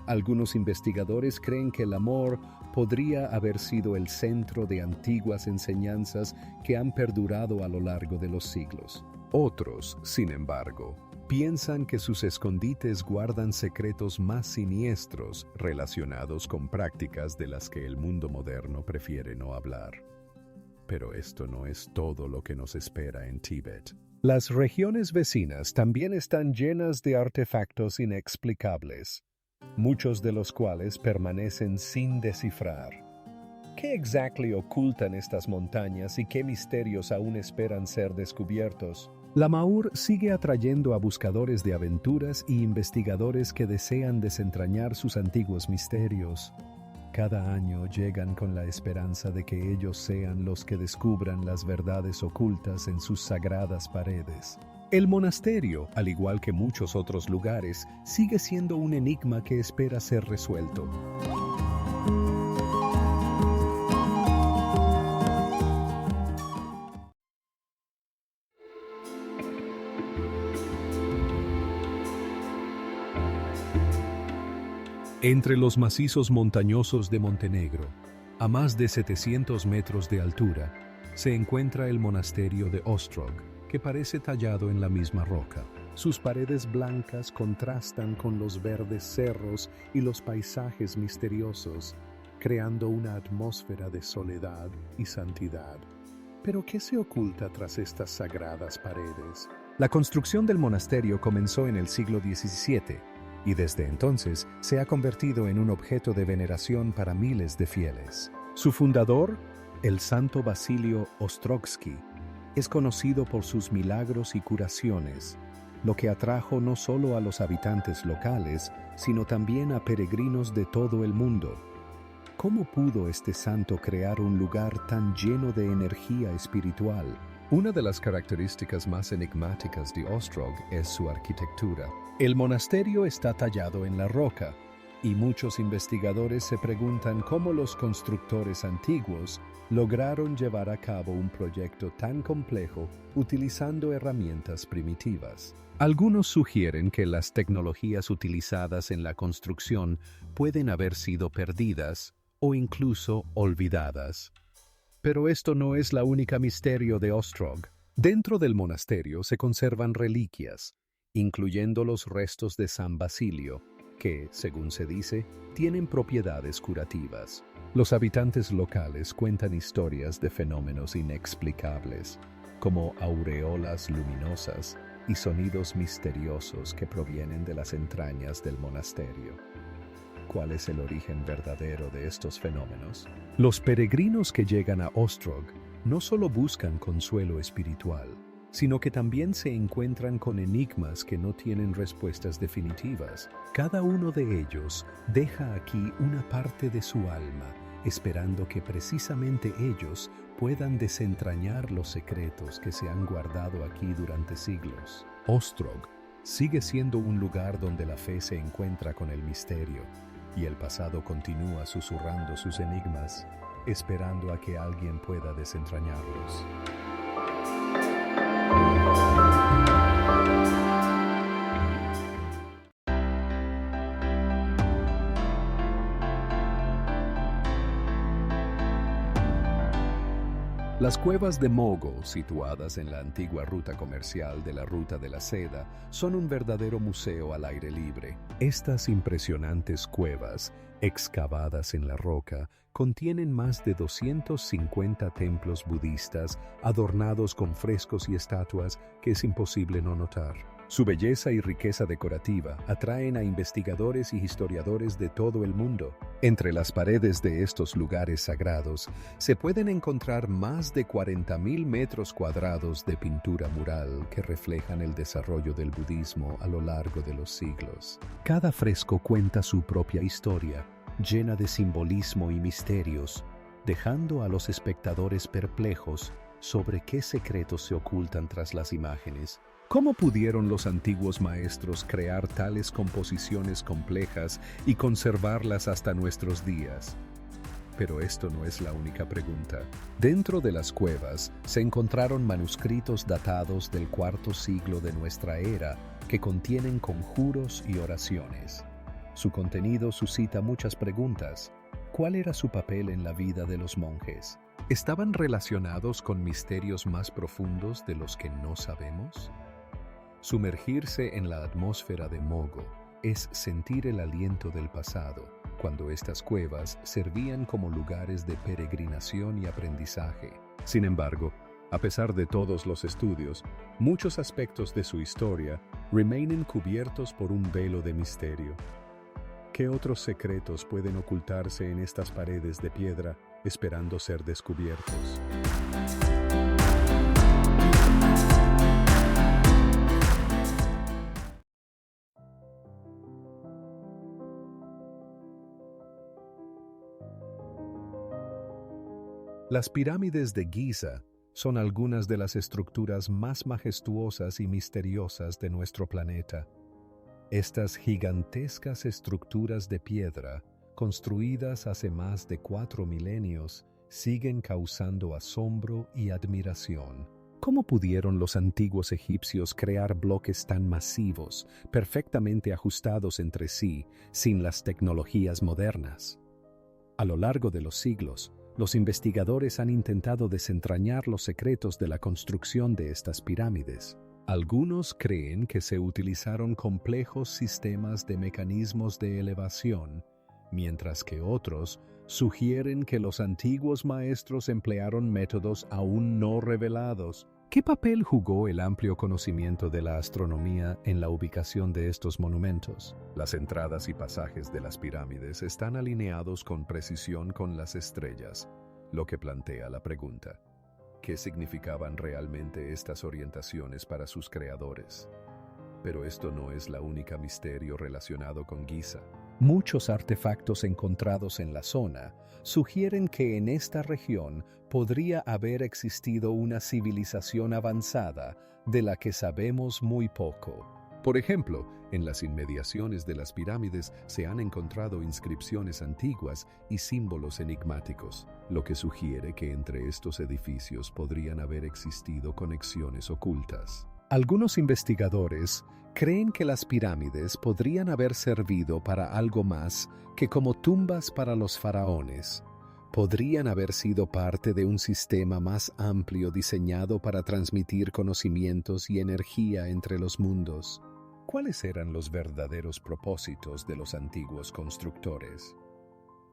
Algunos investigadores creen que Lamor podría haber sido el centro de antiguas enseñanzas que han perdurado a lo largo de los siglos. Otros, sin embargo, piensan que sus escondites guardan secretos más siniestros relacionados con prácticas de las que el mundo moderno prefiere no hablar. Pero esto no es todo lo que nos espera en Tíbet. Las regiones vecinas también están llenas de artefactos inexplicables, muchos de los cuales permanecen sin descifrar. ¿Qué exactamente ocultan estas montañas y qué misterios aún esperan ser descubiertos? Lamaur sigue atrayendo a buscadores de aventuras y investigadores que desean desentrañar sus antiguos misterios. Cada año llegan con la esperanza de que ellos sean los que descubran las verdades ocultas en sus sagradas paredes. El monasterio, al igual que muchos otros lugares, sigue siendo un enigma que espera ser resuelto. Entre los macizos montañosos de Montenegro, a más de 700 metros de altura, se encuentra el monasterio de Ostrog, que parece tallado en la misma roca. Sus paredes blancas contrastan con los verdes cerros y los paisajes misteriosos, creando una atmósfera de soledad y santidad. Pero ¿qué se oculta tras estas sagradas paredes? La construcción del monasterio comenzó en el siglo XVII y desde entonces se ha convertido en un objeto de veneración para miles de fieles. Su fundador, el santo Basilio Ostrovsky, es conocido por sus milagros y curaciones, lo que atrajo no solo a los habitantes locales, sino también a peregrinos de todo el mundo. ¿Cómo pudo este santo crear un lugar tan lleno de energía espiritual? Una de las características más enigmáticas de Ostrog es su arquitectura. El monasterio está tallado en la roca, y muchos investigadores se preguntan cómo los constructores antiguos lograron llevar a cabo un proyecto tan complejo utilizando herramientas primitivas. Algunos sugieren que las tecnologías utilizadas en la construcción pueden haber sido perdidas o incluso olvidadas. Pero esto no es la única misterio de Ostrog. Dentro del monasterio se conservan reliquias, incluyendo los restos de San Basilio, que, según se dice, tienen propiedades curativas. Los habitantes locales cuentan historias de fenómenos inexplicables, como aureolas luminosas y sonidos misteriosos que provienen de las entrañas del monasterio. ¿Cuál es el origen verdadero de estos fenómenos? Los peregrinos que llegan a Ostrog no solo buscan consuelo espiritual, sino que también se encuentran con enigmas que no tienen respuestas definitivas. Cada uno de ellos deja aquí una parte de su alma, esperando que precisamente ellos puedan desentrañar los secretos que se han guardado aquí durante siglos. Ostrog sigue siendo un lugar donde la fe se encuentra con el misterio, y el pasado continúa susurrando sus enigmas, esperando a que alguien pueda desentrañarlos. Las cuevas de Mogo, situadas en la antigua ruta comercial de la Ruta de la Seda, son un verdadero museo al aire libre. Estas impresionantes cuevas, excavadas en la roca, contienen más de 250 templos budistas adornados con frescos y estatuas que es imposible no notar. Su belleza y riqueza decorativa atraen a investigadores y historiadores de todo el mundo. Entre las paredes de estos lugares sagrados se pueden encontrar más de 40.000 metros cuadrados de pintura mural que reflejan el desarrollo del budismo a lo largo de los siglos. Cada fresco cuenta su propia historia, llena de simbolismo y misterios, dejando a los espectadores perplejos sobre qué secretos se ocultan tras las imágenes. ¿Cómo pudieron los antiguos maestros crear tales composiciones complejas y conservarlas hasta nuestros días? Pero esto no es la única pregunta. Dentro de las cuevas se encontraron manuscritos datados del IV siglo de nuestra era que contienen conjuros y oraciones. Su contenido suscita muchas preguntas. ¿Cuál era su papel en la vida de los monjes? ¿Estaban relacionados con misterios más profundos de los que no sabemos? Sumergirse en la atmósfera de Mogo es sentir el aliento del pasado, cuando estas cuevas servían como lugares de peregrinación y aprendizaje. Sin embargo, a pesar de todos los estudios, muchos aspectos de su historia remainen cubiertos por un velo de misterio. ¿Qué otros secretos pueden ocultarse en estas paredes de piedra esperando ser descubiertos? Las pirámides de Giza son algunas de las estructuras más majestuosas y misteriosas de nuestro planeta. Estas gigantescas estructuras de piedra, construidas hace más de 4 milenios, siguen causando asombro y admiración. ¿Cómo pudieron los antiguos egipcios crear bloques tan masivos, perfectamente ajustados entre sí, sin las tecnologías modernas? A lo largo de los siglos, los investigadores han intentado desentrañar los secretos de la construcción de estas pirámides. Algunos creen que se utilizaron complejos sistemas de mecanismos de elevación, mientras que otros sugieren que los antiguos maestros emplearon métodos aún no revelados. ¿Qué papel jugó el amplio conocimiento de la astronomía en la ubicación de estos monumentos? Las entradas y pasajes de las pirámides están alineados con precisión con las estrellas, lo que plantea la pregunta: ¿qué significaban realmente estas orientaciones para sus creadores? Pero esto no es la única misterio relacionado con Giza. Muchos artefactos encontrados en la zona sugieren que en esta región podría haber existido una civilización avanzada de la que sabemos muy poco. Por ejemplo, en las inmediaciones de las pirámides se han encontrado inscripciones antiguas y símbolos enigmáticos, lo que sugiere que entre estos edificios podrían haber existido conexiones ocultas. Algunos investigadores creen que las pirámides podrían haber servido para algo más que como tumbas para los faraones. Podrían haber sido parte de un sistema más amplio diseñado para transmitir conocimientos y energía entre los mundos. ¿Cuáles eran los verdaderos propósitos de los antiguos constructores?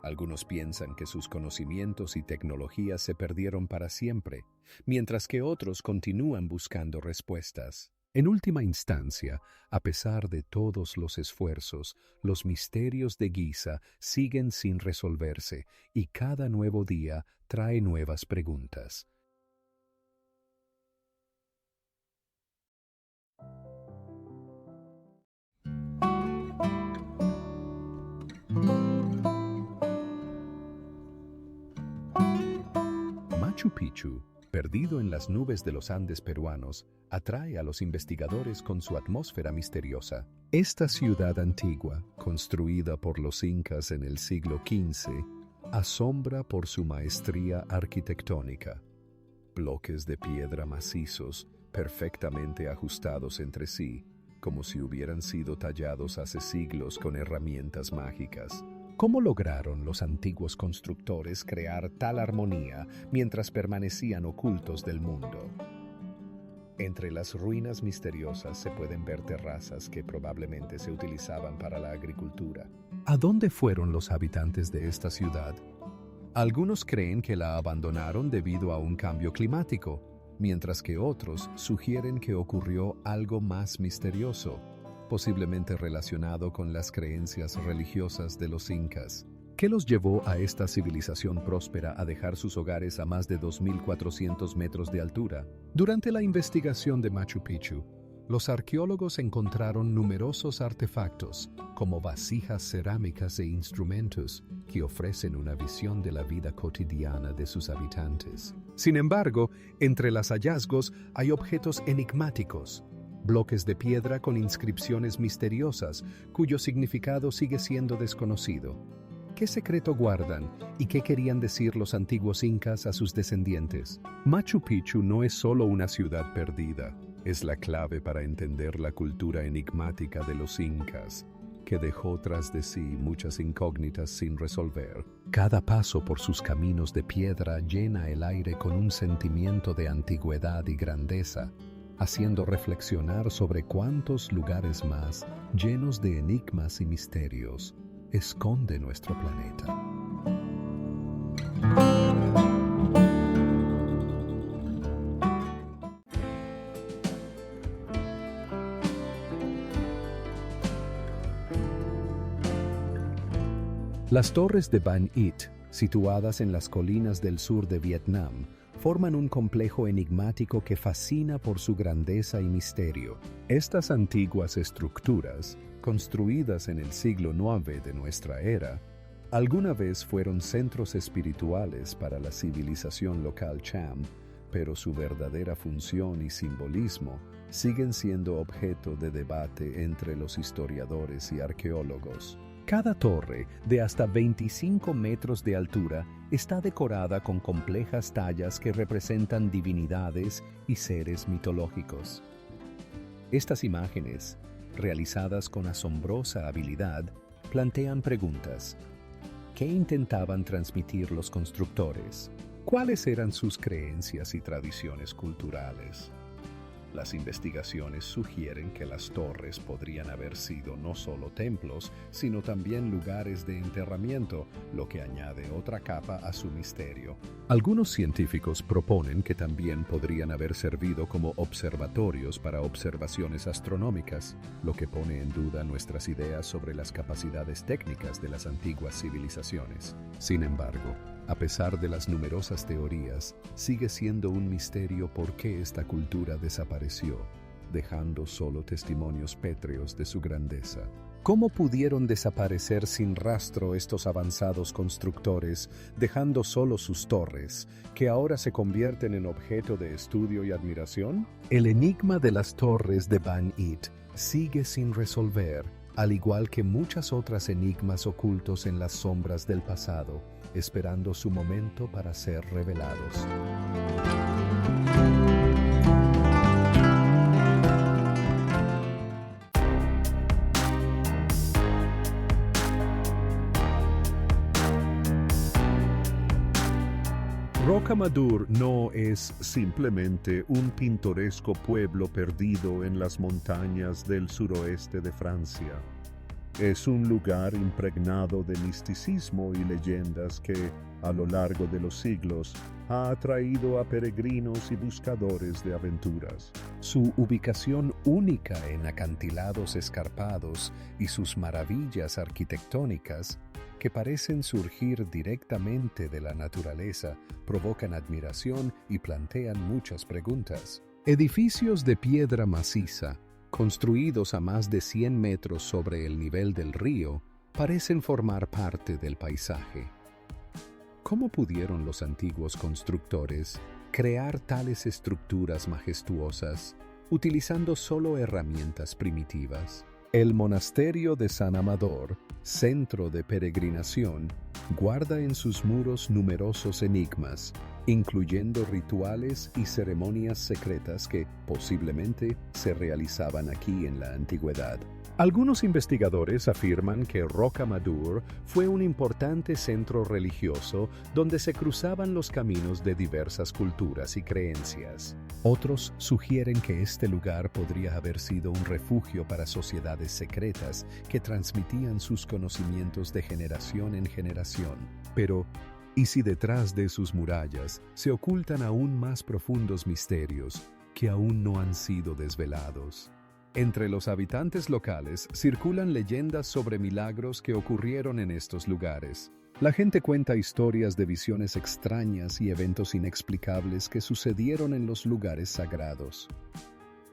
Algunos piensan que sus conocimientos y tecnologías se perdieron para siempre, mientras que otros continúan buscando respuestas. En última instancia, a pesar de todos los esfuerzos, los misterios de Giza siguen sin resolverse y cada nuevo día trae nuevas preguntas. Machu Picchu, perdido en las nubes de los Andes peruanos, atrae a los investigadores con su atmósfera misteriosa. Esta ciudad antigua, construida por los incas en el siglo XV, asombra por su maestría arquitectónica. Bloques de piedra macizos, perfectamente ajustados entre sí, como si hubieran sido tallados hace siglos con herramientas mágicas. ¿Cómo lograron los antiguos constructores crear tal armonía mientras permanecían ocultos del mundo? Entre las ruinas misteriosas se pueden ver terrazas que probablemente se utilizaban para la agricultura. ¿A dónde fueron los habitantes de esta ciudad? Algunos creen que la abandonaron debido a un cambio climático, mientras que otros sugieren que ocurrió algo más misterioso, posiblemente relacionado con las creencias religiosas de los incas. ¿Qué los llevó a esta civilización próspera a dejar sus hogares a más de 2.400 metros de altura? Durante la investigación de Machu Picchu, los arqueólogos encontraron numerosos artefactos, como vasijas cerámicas e instrumentos, que ofrecen una visión de la vida cotidiana de sus habitantes. Sin embargo, entre los hallazgos hay objetos enigmáticos, bloques de piedra con inscripciones misteriosas, cuyo significado sigue siendo desconocido. ¿Qué secreto guardan y qué querían decir los antiguos incas a sus descendientes? Machu Picchu no es solo una ciudad perdida, es la clave para entender la cultura enigmática de los incas, que dejó tras de sí muchas incógnitas sin resolver. Cada paso por sus caminos de piedra llena el aire con un sentimiento de antigüedad y grandeza, haciendo reflexionar sobre cuántos lugares más, llenos de enigmas y misterios, esconde nuestro planeta. Las torres de Ban Ith, situadas en las colinas del sur de Vietnam, forman un complejo enigmático que fascina por su grandeza y misterio. Estas antiguas estructuras, construidas en el siglo IX de nuestra era, alguna vez fueron centros espirituales para la civilización local Cham, pero su verdadera función y simbolismo siguen siendo objeto de debate entre los historiadores y arqueólogos. Cada torre, de hasta 25 metros de altura, está decorada con complejas tallas que representan divinidades y seres mitológicos. Estas imágenes, realizadas con asombrosa habilidad, plantean preguntas. ¿Qué intentaban transmitir los constructores? ¿Cuáles eran sus creencias y tradiciones culturales? Las investigaciones sugieren que las torres podrían haber sido no solo templos, sino también lugares de enterramiento, lo que añade otra capa a su misterio. Algunos científicos proponen que también podrían haber servido como observatorios para observaciones astronómicas, lo que pone en duda nuestras ideas sobre las capacidades técnicas de las antiguas civilizaciones. Sin embargo, a pesar de las numerosas teorías, sigue siendo un misterio por qué esta cultura desapareció, dejando solo testimonios pétreos de su grandeza. ¿Cómo pudieron desaparecer sin rastro estos avanzados constructores, dejando solo sus torres, que ahora se convierten en objeto de estudio y admiración? El enigma de las torres de Ban It sigue sin resolver, al igual que muchas otras enigmas ocultos en las sombras del pasado, esperando su momento para ser revelados. Rocamadour no es simplemente un pintoresco pueblo perdido en las montañas del suroeste de Francia. Es un lugar impregnado de misticismo y leyendas que, a lo largo de los siglos, ha atraído a peregrinos y buscadores de aventuras. Su ubicación única en acantilados escarpados y sus maravillas arquitectónicas, que parecen surgir directamente de la naturaleza, provocan admiración y plantean muchas preguntas. Edificios de piedra maciza, construidos a más de 100 metros sobre el nivel del río, parecen formar parte del paisaje. ¿Cómo pudieron los antiguos constructores crear tales estructuras majestuosas utilizando solo herramientas primitivas? El monasterio de San Amador, centro de peregrinación, guarda en sus muros numerosos enigmas, incluyendo rituales y ceremonias secretas que posiblemente se realizaban aquí en la antigüedad. Algunos investigadores afirman que Rocamadour fue un importante centro religioso donde se cruzaban los caminos de diversas culturas y creencias. Otros sugieren que este lugar podría haber sido un refugio para sociedades secretas que transmitían sus conocimientos de generación en generación. Pero, ¿y si detrás de sus murallas se ocultan aún más profundos misterios que aún no han sido desvelados? Entre los habitantes locales circulan leyendas sobre milagros que ocurrieron en estos lugares. La gente cuenta historias de visiones extrañas y eventos inexplicables que sucedieron en los lugares sagrados.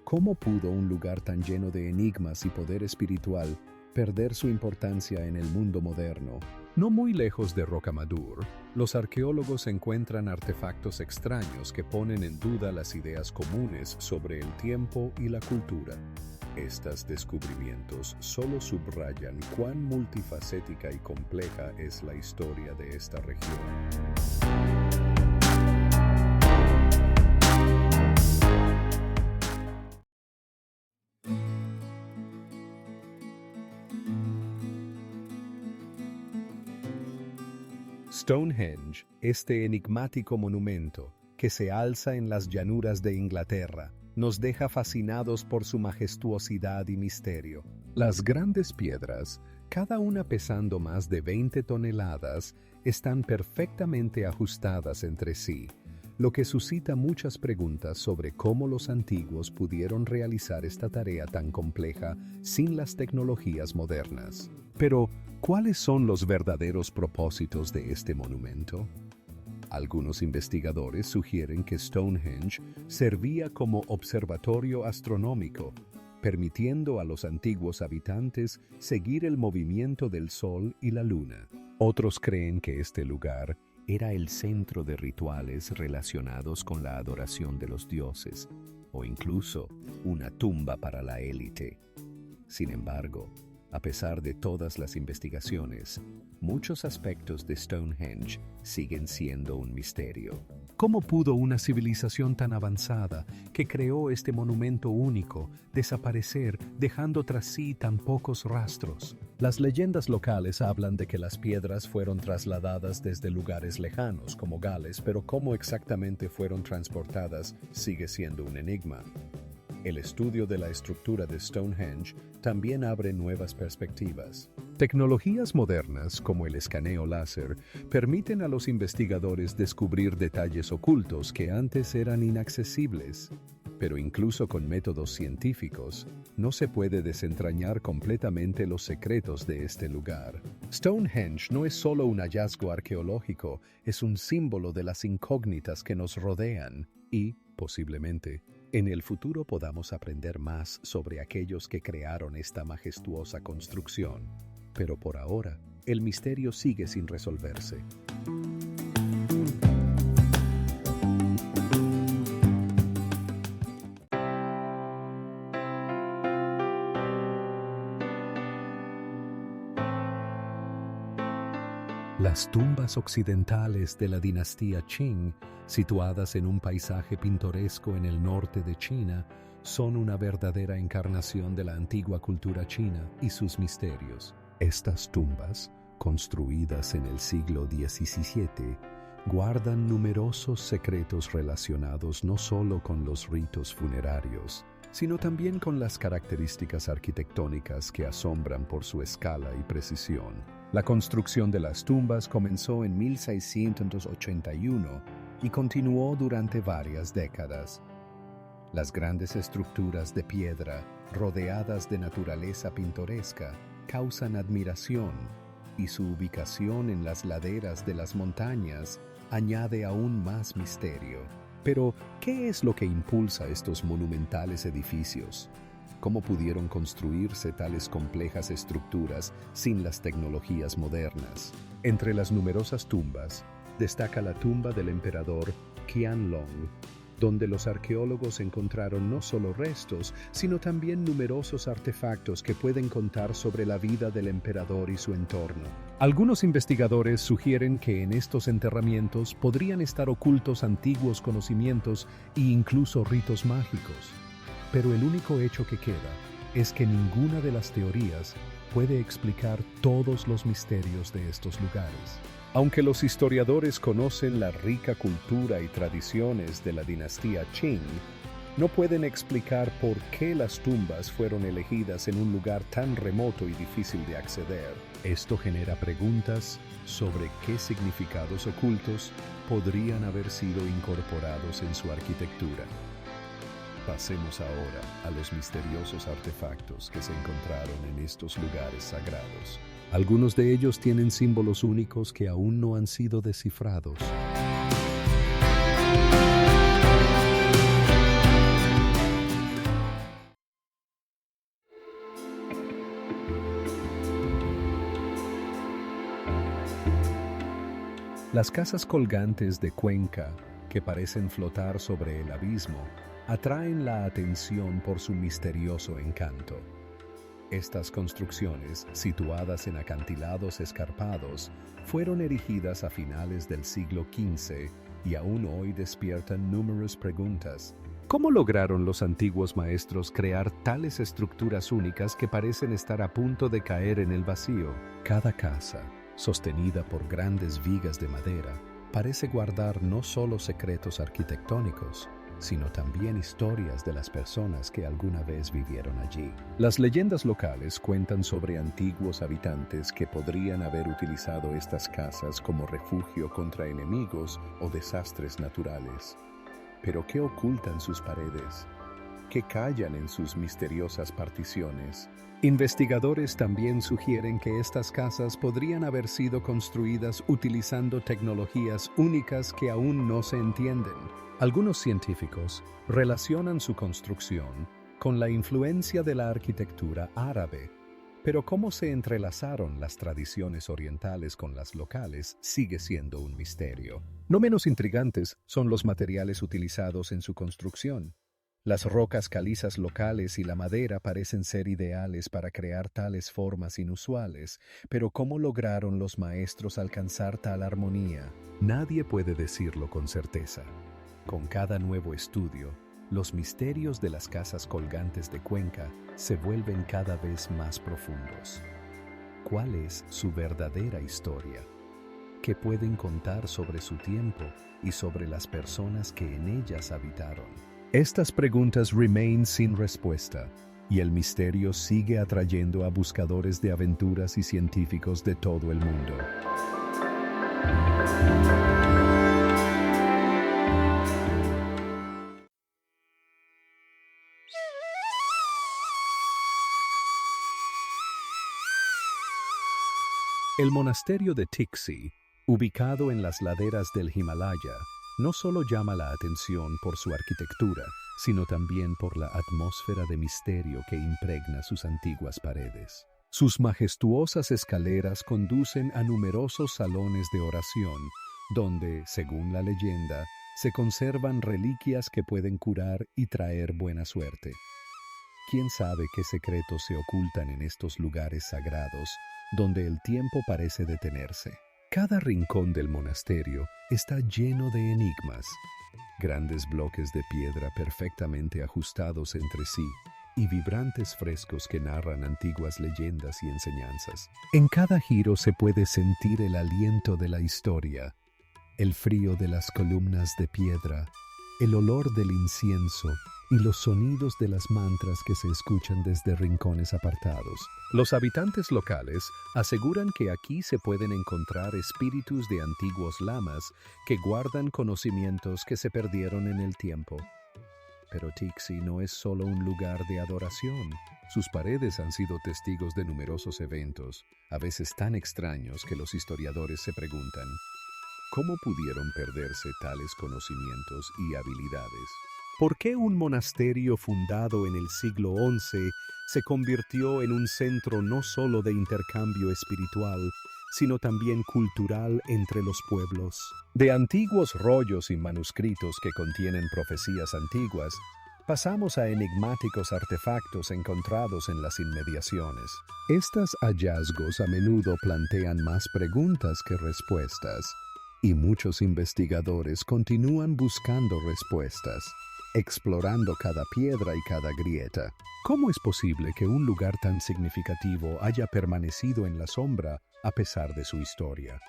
¿Cómo pudo un lugar tan lleno de enigmas y poder espiritual perder su importancia en el mundo moderno? No muy lejos de Rocamadour, los arqueólogos encuentran artefactos extraños que ponen en duda las ideas comunes sobre el tiempo y la cultura. Estos descubrimientos solo subrayan cuán multifacética y compleja es la historia de esta región. Stonehenge, este enigmático monumento que se alza en las llanuras de Inglaterra, nos deja fascinados por su majestuosidad y misterio. Las grandes piedras, cada una pesando más de 20 toneladas, están perfectamente ajustadas entre sí, lo que suscita muchas preguntas sobre cómo los antiguos pudieron realizar esta tarea tan compleja sin las tecnologías modernas. Pero, ¿cuáles son los verdaderos propósitos de este monumento? Algunos investigadores sugieren que Stonehenge servía como observatorio astronómico, permitiendo a los antiguos habitantes seguir el movimiento del Sol y la Luna. Otros creen que este lugar era el centro de rituales relacionados con la adoración de los dioses, o incluso una tumba para la élite. Sin embargo, a pesar de todas las investigaciones, muchos aspectos de Stonehenge siguen siendo un misterio. ¿Cómo pudo una civilización tan avanzada, que creó este monumento único, desaparecer dejando tras sí tan pocos rastros? Las leyendas locales hablan de que las piedras fueron trasladadas desde lugares lejanos como Gales, pero cómo exactamente fueron transportadas sigue siendo un enigma. El estudio de la estructura de Stonehenge también abre nuevas perspectivas. Tecnologías modernas, como el escaneo láser, permiten a los investigadores descubrir detalles ocultos que antes eran inaccesibles. Pero incluso con métodos científicos, no se puede desentrañar completamente los secretos de este lugar. Stonehenge no es solo un hallazgo arqueológico, es un símbolo de las incógnitas que nos rodean y, posiblemente, en el futuro podamos aprender más sobre aquellos que crearon esta majestuosa construcción. Pero por ahora, el misterio sigue sin resolverse. Las tumbas occidentales de la dinastía Qing, situadas en un paisaje pintoresco en el norte de China, son una verdadera encarnación de la antigua cultura china y sus misterios. Estas tumbas, construidas en el siglo XVII, guardan numerosos secretos relacionados no solo con los ritos funerarios, sino también con las características arquitectónicas que asombran por su escala y precisión. La construcción de las tumbas comenzó en 1681 y continuó durante varias décadas. Las grandes estructuras de piedra, rodeadas de naturaleza pintoresca, causan admiración, y su ubicación en las laderas de las montañas añade aún más misterio. Pero, ¿qué es lo que impulsa estos monumentales edificios? ¿Cómo pudieron construirse tales complejas estructuras sin las tecnologías modernas? Entre las numerosas tumbas, destaca la tumba del emperador Qianlong, donde los arqueólogos encontraron no solo restos, sino también numerosos artefactos que pueden contar sobre la vida del emperador y su entorno. Algunos investigadores sugieren que en estos enterramientos podrían estar ocultos antiguos conocimientos e incluso ritos mágicos. Pero el único hecho que queda es que ninguna de las teorías puede explicar todos los misterios de estos lugares. Aunque los historiadores conocen la rica cultura y tradiciones de la dinastía Qing, no pueden explicar por qué las tumbas fueron elegidas en un lugar tan remoto y difícil de acceder. Esto genera preguntas sobre qué significados ocultos podrían haber sido incorporados en su arquitectura. Pasemos ahora a los misteriosos artefactos que se encontraron en estos lugares sagrados. Algunos de ellos tienen símbolos únicos que aún no han sido descifrados. Las casas colgantes de Cuenca, que parecen flotar sobre el abismo, atraen la atención por su misterioso encanto. Estas construcciones, situadas en acantilados escarpados, fueron erigidas a finales del siglo XV y aún hoy despiertan numerosas preguntas. ¿Cómo lograron los antiguos maestros crear tales estructuras únicas que parecen estar a punto de caer en el vacío? Cada casa, sostenida por grandes vigas de madera, parece guardar no solo secretos arquitectónicos, sino también historias de las personas que alguna vez vivieron allí. Las leyendas locales cuentan sobre antiguos habitantes que podrían haber utilizado estas casas como refugio contra enemigos o desastres naturales. Pero ¿qué ocultan sus paredes? ¿Qué callan en sus misteriosas particiones? Investigadores también sugieren que estas casas podrían haber sido construidas utilizando tecnologías únicas que aún no se entienden. Algunos científicos relacionan su construcción con la influencia de la arquitectura árabe, pero cómo se entrelazaron las tradiciones orientales con las locales sigue siendo un misterio. No menos intrigantes son los materiales utilizados en su construcción. Las rocas calizas locales y la madera parecen ser ideales para crear tales formas inusuales, pero ¿cómo lograron los maestros alcanzar tal armonía? Nadie puede decirlo con certeza. Con cada nuevo estudio, los misterios de las casas colgantes de Cuenca se vuelven cada vez más profundos. ¿Cuál es su verdadera historia? ¿Qué pueden contar sobre su tiempo y sobre las personas que en ellas habitaron? Estas preguntas remain sin respuesta, y el misterio sigue atrayendo a buscadores de aventuras y científicos de todo el mundo. El monasterio de Tixi, ubicado en las laderas del Himalaya, no solo llama la atención por su arquitectura, sino también por la atmósfera de misterio que impregna sus antiguas paredes. Sus majestuosas escaleras conducen a numerosos salones de oración, donde, según la leyenda, se conservan reliquias que pueden curar y traer buena suerte. ¿Quién sabe qué secretos se ocultan en estos lugares sagrados, donde el tiempo parece detenerse? Cada rincón del monasterio está lleno de enigmas, grandes bloques de piedra perfectamente ajustados entre sí y vibrantes frescos que narran antiguas leyendas y enseñanzas. En cada giro se puede sentir el aliento de la historia, el frío de las columnas de piedra, el olor del incienso y los sonidos de las mantras que se escuchan desde rincones apartados. Los habitantes locales aseguran que aquí se pueden encontrar espíritus de antiguos lamas que guardan conocimientos que se perdieron en el tiempo. Pero Tixi no es solo un lugar de adoración. Sus paredes han sido testigos de numerosos eventos, a veces tan extraños que los historiadores se preguntan, ¿cómo pudieron perderse tales conocimientos y habilidades? ¿Por qué un monasterio fundado en el siglo XI se convirtió en un centro no solo de intercambio espiritual, sino también cultural entre los pueblos? De antiguos rollos y manuscritos que contienen profecías antiguas, pasamos a enigmáticos artefactos encontrados en las inmediaciones. Estos hallazgos a menudo plantean más preguntas que respuestas, y muchos investigadores continúan buscando respuestas, explorando cada piedra y cada grieta. ¿Cómo es posible que un lugar tan significativo haya permanecido en la sombra a pesar de su historia?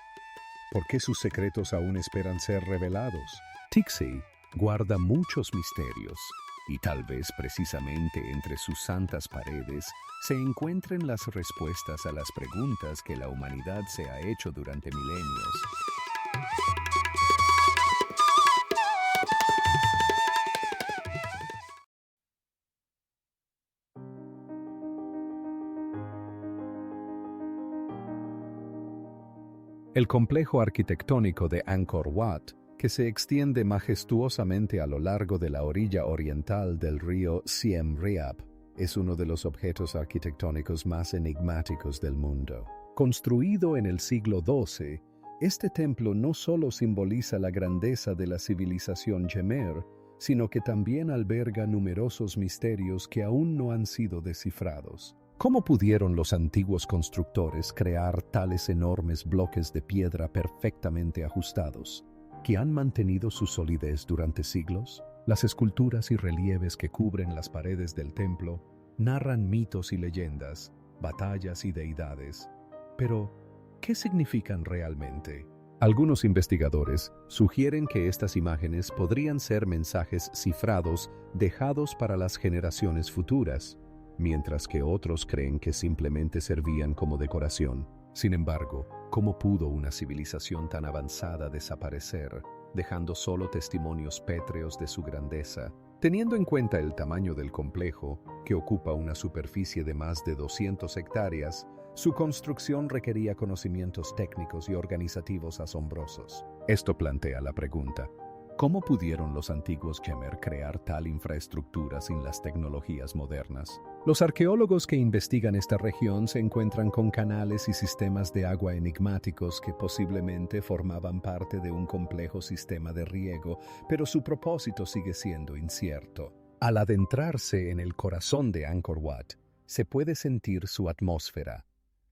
¿Por qué sus secretos aún esperan ser revelados? Tixi guarda muchos misterios, y tal vez precisamente entre sus santas paredes se encuentren las respuestas a las preguntas que la humanidad se ha hecho durante milenios. El complejo arquitectónico de Angkor Wat, que se extiende majestuosamente a lo largo de la orilla oriental del río Siem Reap, es uno de los objetos arquitectónicos más enigmáticos del mundo. Construido en el siglo XII, este templo no solo simboliza la grandeza de la civilización Jemer, sino que también alberga numerosos misterios que aún no han sido descifrados. ¿Cómo pudieron los antiguos constructores crear tales enormes bloques de piedra perfectamente ajustados, que han mantenido su solidez durante siglos? Las esculturas y relieves que cubren las paredes del templo narran mitos y leyendas, batallas y deidades. Pero, ¿qué significan realmente? Algunos investigadores sugieren que estas imágenes podrían ser mensajes cifrados dejados para las generaciones futuras, mientras que otros creen que simplemente servían como decoración. Sin embargo, ¿cómo pudo una civilización tan avanzada desaparecer, dejando solo testimonios pétreos de su grandeza? Teniendo en cuenta el tamaño del complejo, que ocupa una superficie de más de 200 hectáreas, su construcción requería conocimientos técnicos y organizativos asombrosos. Esto plantea la pregunta: ¿cómo pudieron los antiguos Jemer crear tal infraestructura sin las tecnologías modernas? Los arqueólogos que investigan esta región se encuentran con canales y sistemas de agua enigmáticos que posiblemente formaban parte de un complejo sistema de riego, pero su propósito sigue siendo incierto. Al adentrarse en el corazón de Angkor Wat, se puede sentir su atmósfera,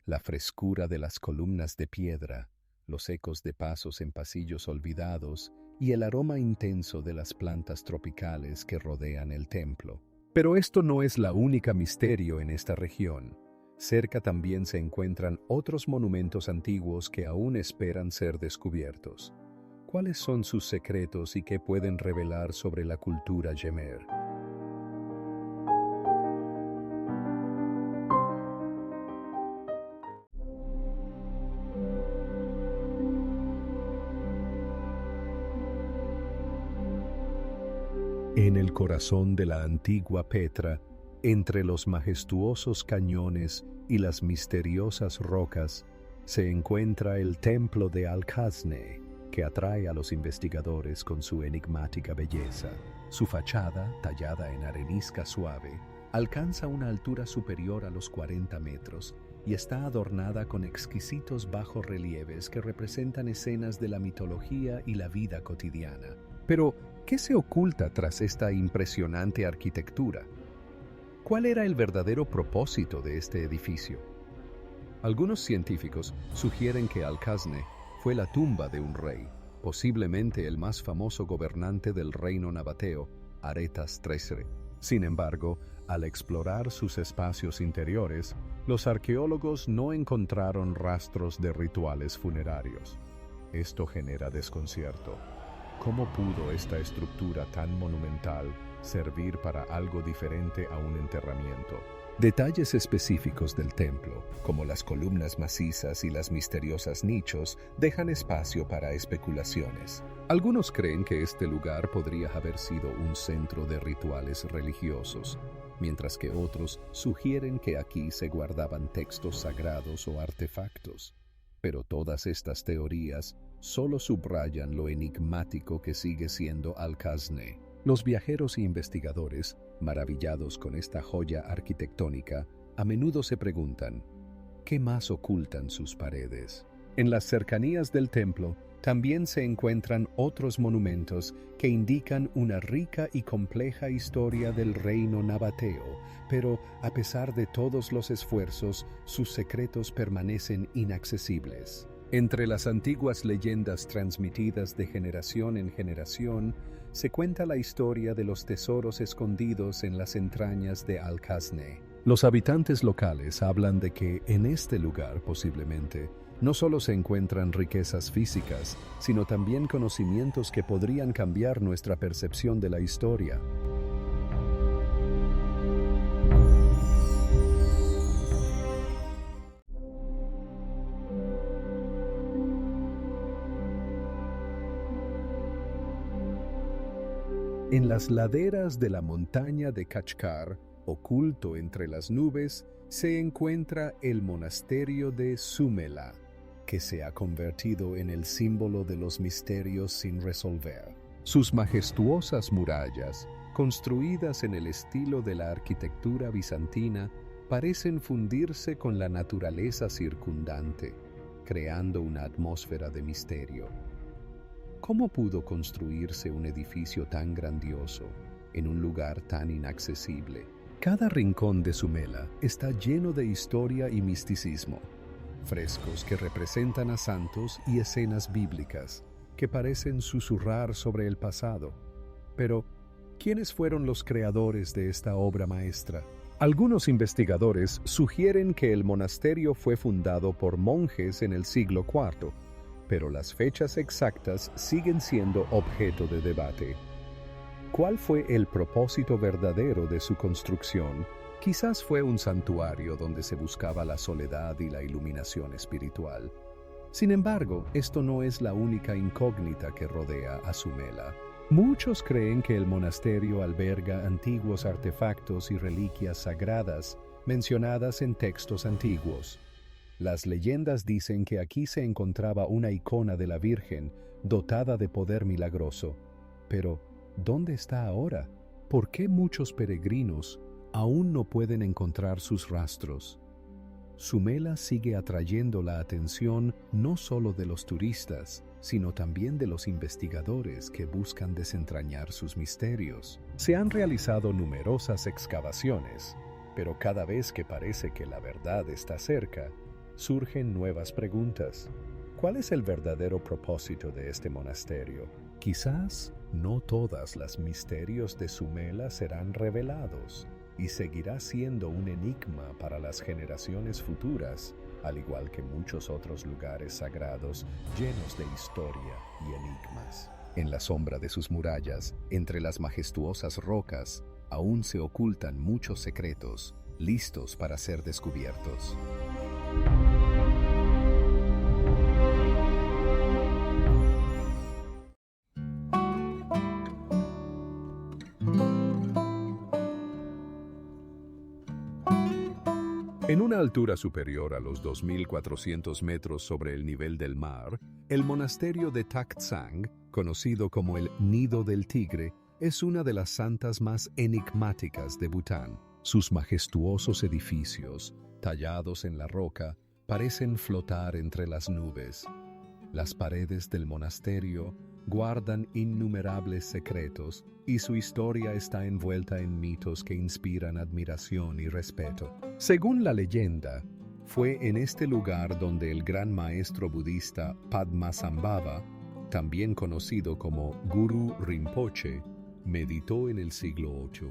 la frescura de las columnas de piedra, los ecos de pasos en pasillos olvidados y el aroma intenso de las plantas tropicales que rodean el templo. Pero esto no es la única misterio en esta región. Cerca también se encuentran otros monumentos antiguos que aún esperan ser descubiertos. ¿Cuáles son sus secretos y qué pueden revelar sobre la cultura Yemer? En el corazón de la antigua Petra, entre los majestuosos cañones y las misteriosas rocas, se encuentra el templo de Alcázne, que atrae a los investigadores con su enigmática belleza. Su fachada, tallada en arenisca suave, alcanza una altura superior a los 40 metros y está adornada con exquisitos bajorrelieves que representan escenas de la mitología y la vida cotidiana. Pero, ¿qué se oculta tras esta impresionante arquitectura? ¿Cuál era el verdadero propósito de este edificio? Algunos científicos sugieren que Alcázne fue la tumba de un rey, posiblemente el más famoso gobernante del reino nabateo, Aretas III. Sin embargo, al explorar sus espacios interiores, los arqueólogos no encontraron rastros de rituales funerarios. Esto genera desconcierto. ¿Cómo pudo esta estructura tan monumental servir para algo diferente a un enterramiento? Detalles específicos del templo, como las columnas macizas y las misteriosas nichos, dejan espacio para especulaciones. Algunos creen que este lugar podría haber sido un centro de rituales religiosos, mientras que otros sugieren que aquí se guardaban textos sagrados o artefactos. Pero todas estas teorías solo subrayan lo enigmático que sigue siendo Alcázne. Los viajeros e investigadores, maravillados con esta joya arquitectónica, a menudo se preguntan, ¿qué más ocultan sus paredes? En las cercanías del templo también se encuentran otros monumentos que indican una rica y compleja historia del reino nabateo, pero a pesar de todos los esfuerzos, sus secretos permanecen inaccesibles. Entre las antiguas leyendas transmitidas de generación en generación, se cuenta la historia de los tesoros escondidos en las entrañas de Alcázne. Los habitantes locales hablan de que en este lugar, posiblemente, no solo se encuentran riquezas físicas, sino también conocimientos que podrían cambiar nuestra percepción de la historia. En las laderas de la montaña de Kachkar, oculto entre las nubes, se encuentra el monasterio de Sumela, que se ha convertido en el símbolo de los misterios sin resolver. Sus majestuosas murallas, construidas en el estilo de la arquitectura bizantina, parecen fundirse con la naturaleza circundante, creando una atmósfera de misterio. ¿Cómo pudo construirse un edificio tan grandioso en un lugar tan inaccesible? Cada rincón de Sumela está lleno de historia y misticismo, frescos que representan a santos y escenas bíblicas que parecen susurrar sobre el pasado. Pero, ¿quiénes fueron los creadores de esta obra maestra? Algunos investigadores sugieren que el monasterio fue fundado por monjes en el siglo IV, pero las fechas exactas siguen siendo objeto de debate. ¿Cuál fue el propósito verdadero de su construcción? Quizás fue un santuario donde se buscaba la soledad y la iluminación espiritual. Sin embargo, esto no es la única incógnita que rodea a Sumela. Muchos creen que el monasterio alberga antiguos artefactos y reliquias sagradas mencionadas en textos antiguos. Las leyendas dicen que aquí se encontraba una icona de la Virgen dotada de poder milagroso. Pero, ¿dónde está ahora? ¿Por qué muchos peregrinos aún no pueden encontrar sus rastros? Sumela sigue atrayendo la atención no solo de los turistas, sino también de los investigadores que buscan desentrañar sus misterios. Se han realizado numerosas excavaciones, pero cada vez que parece que la verdad está cerca, surgen nuevas preguntas. ¿Cuál es el verdadero propósito de este monasterio? Quizás no todos los misterios de Sumela serán revelados y seguirá siendo un enigma para las generaciones futuras. al igual que muchos otros lugares sagrados llenos de historia y enigmas. En la sombra de sus murallas, entre las majestuosas rocas, aún se ocultan muchos secretos, listos para ser descubiertos. En una altura superior a los 2.400 metros sobre el nivel del mar, el monasterio de Taktsang, conocido como el Nido del Tigre, es una de las santas más enigmáticas de Bután. Sus majestuosos edificios, tallados en la roca, parecen flotar entre las nubes. Las paredes del monasterio guardan innumerables secretos y su historia está envuelta en mitos que inspiran admiración y respeto. Según la leyenda, fue en este lugar donde el gran maestro budista Padmasambhava, también conocido como Guru Rinpoche, meditó en el siglo VIII.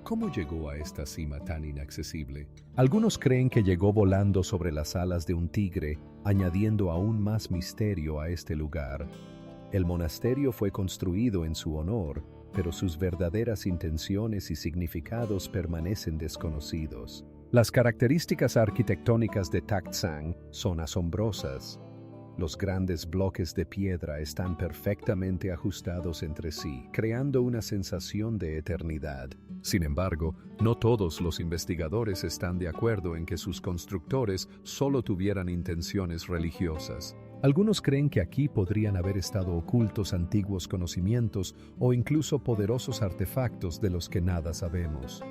¿Cómo llegó a esta cima tan inaccesible? Algunos creen que llegó volando sobre las alas de un tigre, añadiendo aún más misterio a este lugar. El monasterio fue construido en su honor, pero sus verdaderas intenciones y significados permanecen desconocidos. Las características arquitectónicas de Taktsang son asombrosas. Los grandes bloques de piedra están perfectamente ajustados entre sí, creando una sensación de eternidad. Sin embargo, no todos los investigadores están de acuerdo en que sus constructores solo tuvieran intenciones religiosas. Algunos creen que aquí podrían haber estado ocultos antiguos conocimientos o incluso poderosos artefactos de los que nada sabemos.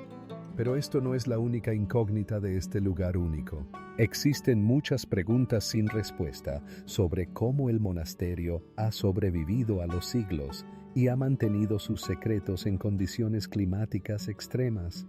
Pero esto no es la única incógnita de este lugar único. Existen muchas preguntas sin respuesta sobre cómo el monasterio ha sobrevivido a los siglos y ha mantenido sus secretos en condiciones climáticas extremas.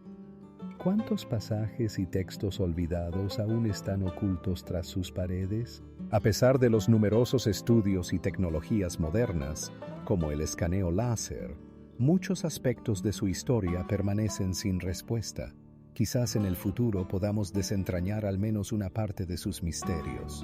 ¿Cuántos pasajes y textos olvidados aún están ocultos tras sus paredes? A pesar de los numerosos estudios y tecnologías modernas, como el escaneo láser, muchos aspectos de su historia permanecen sin respuesta. Quizás en el futuro podamos desentrañar al menos una parte de sus misterios.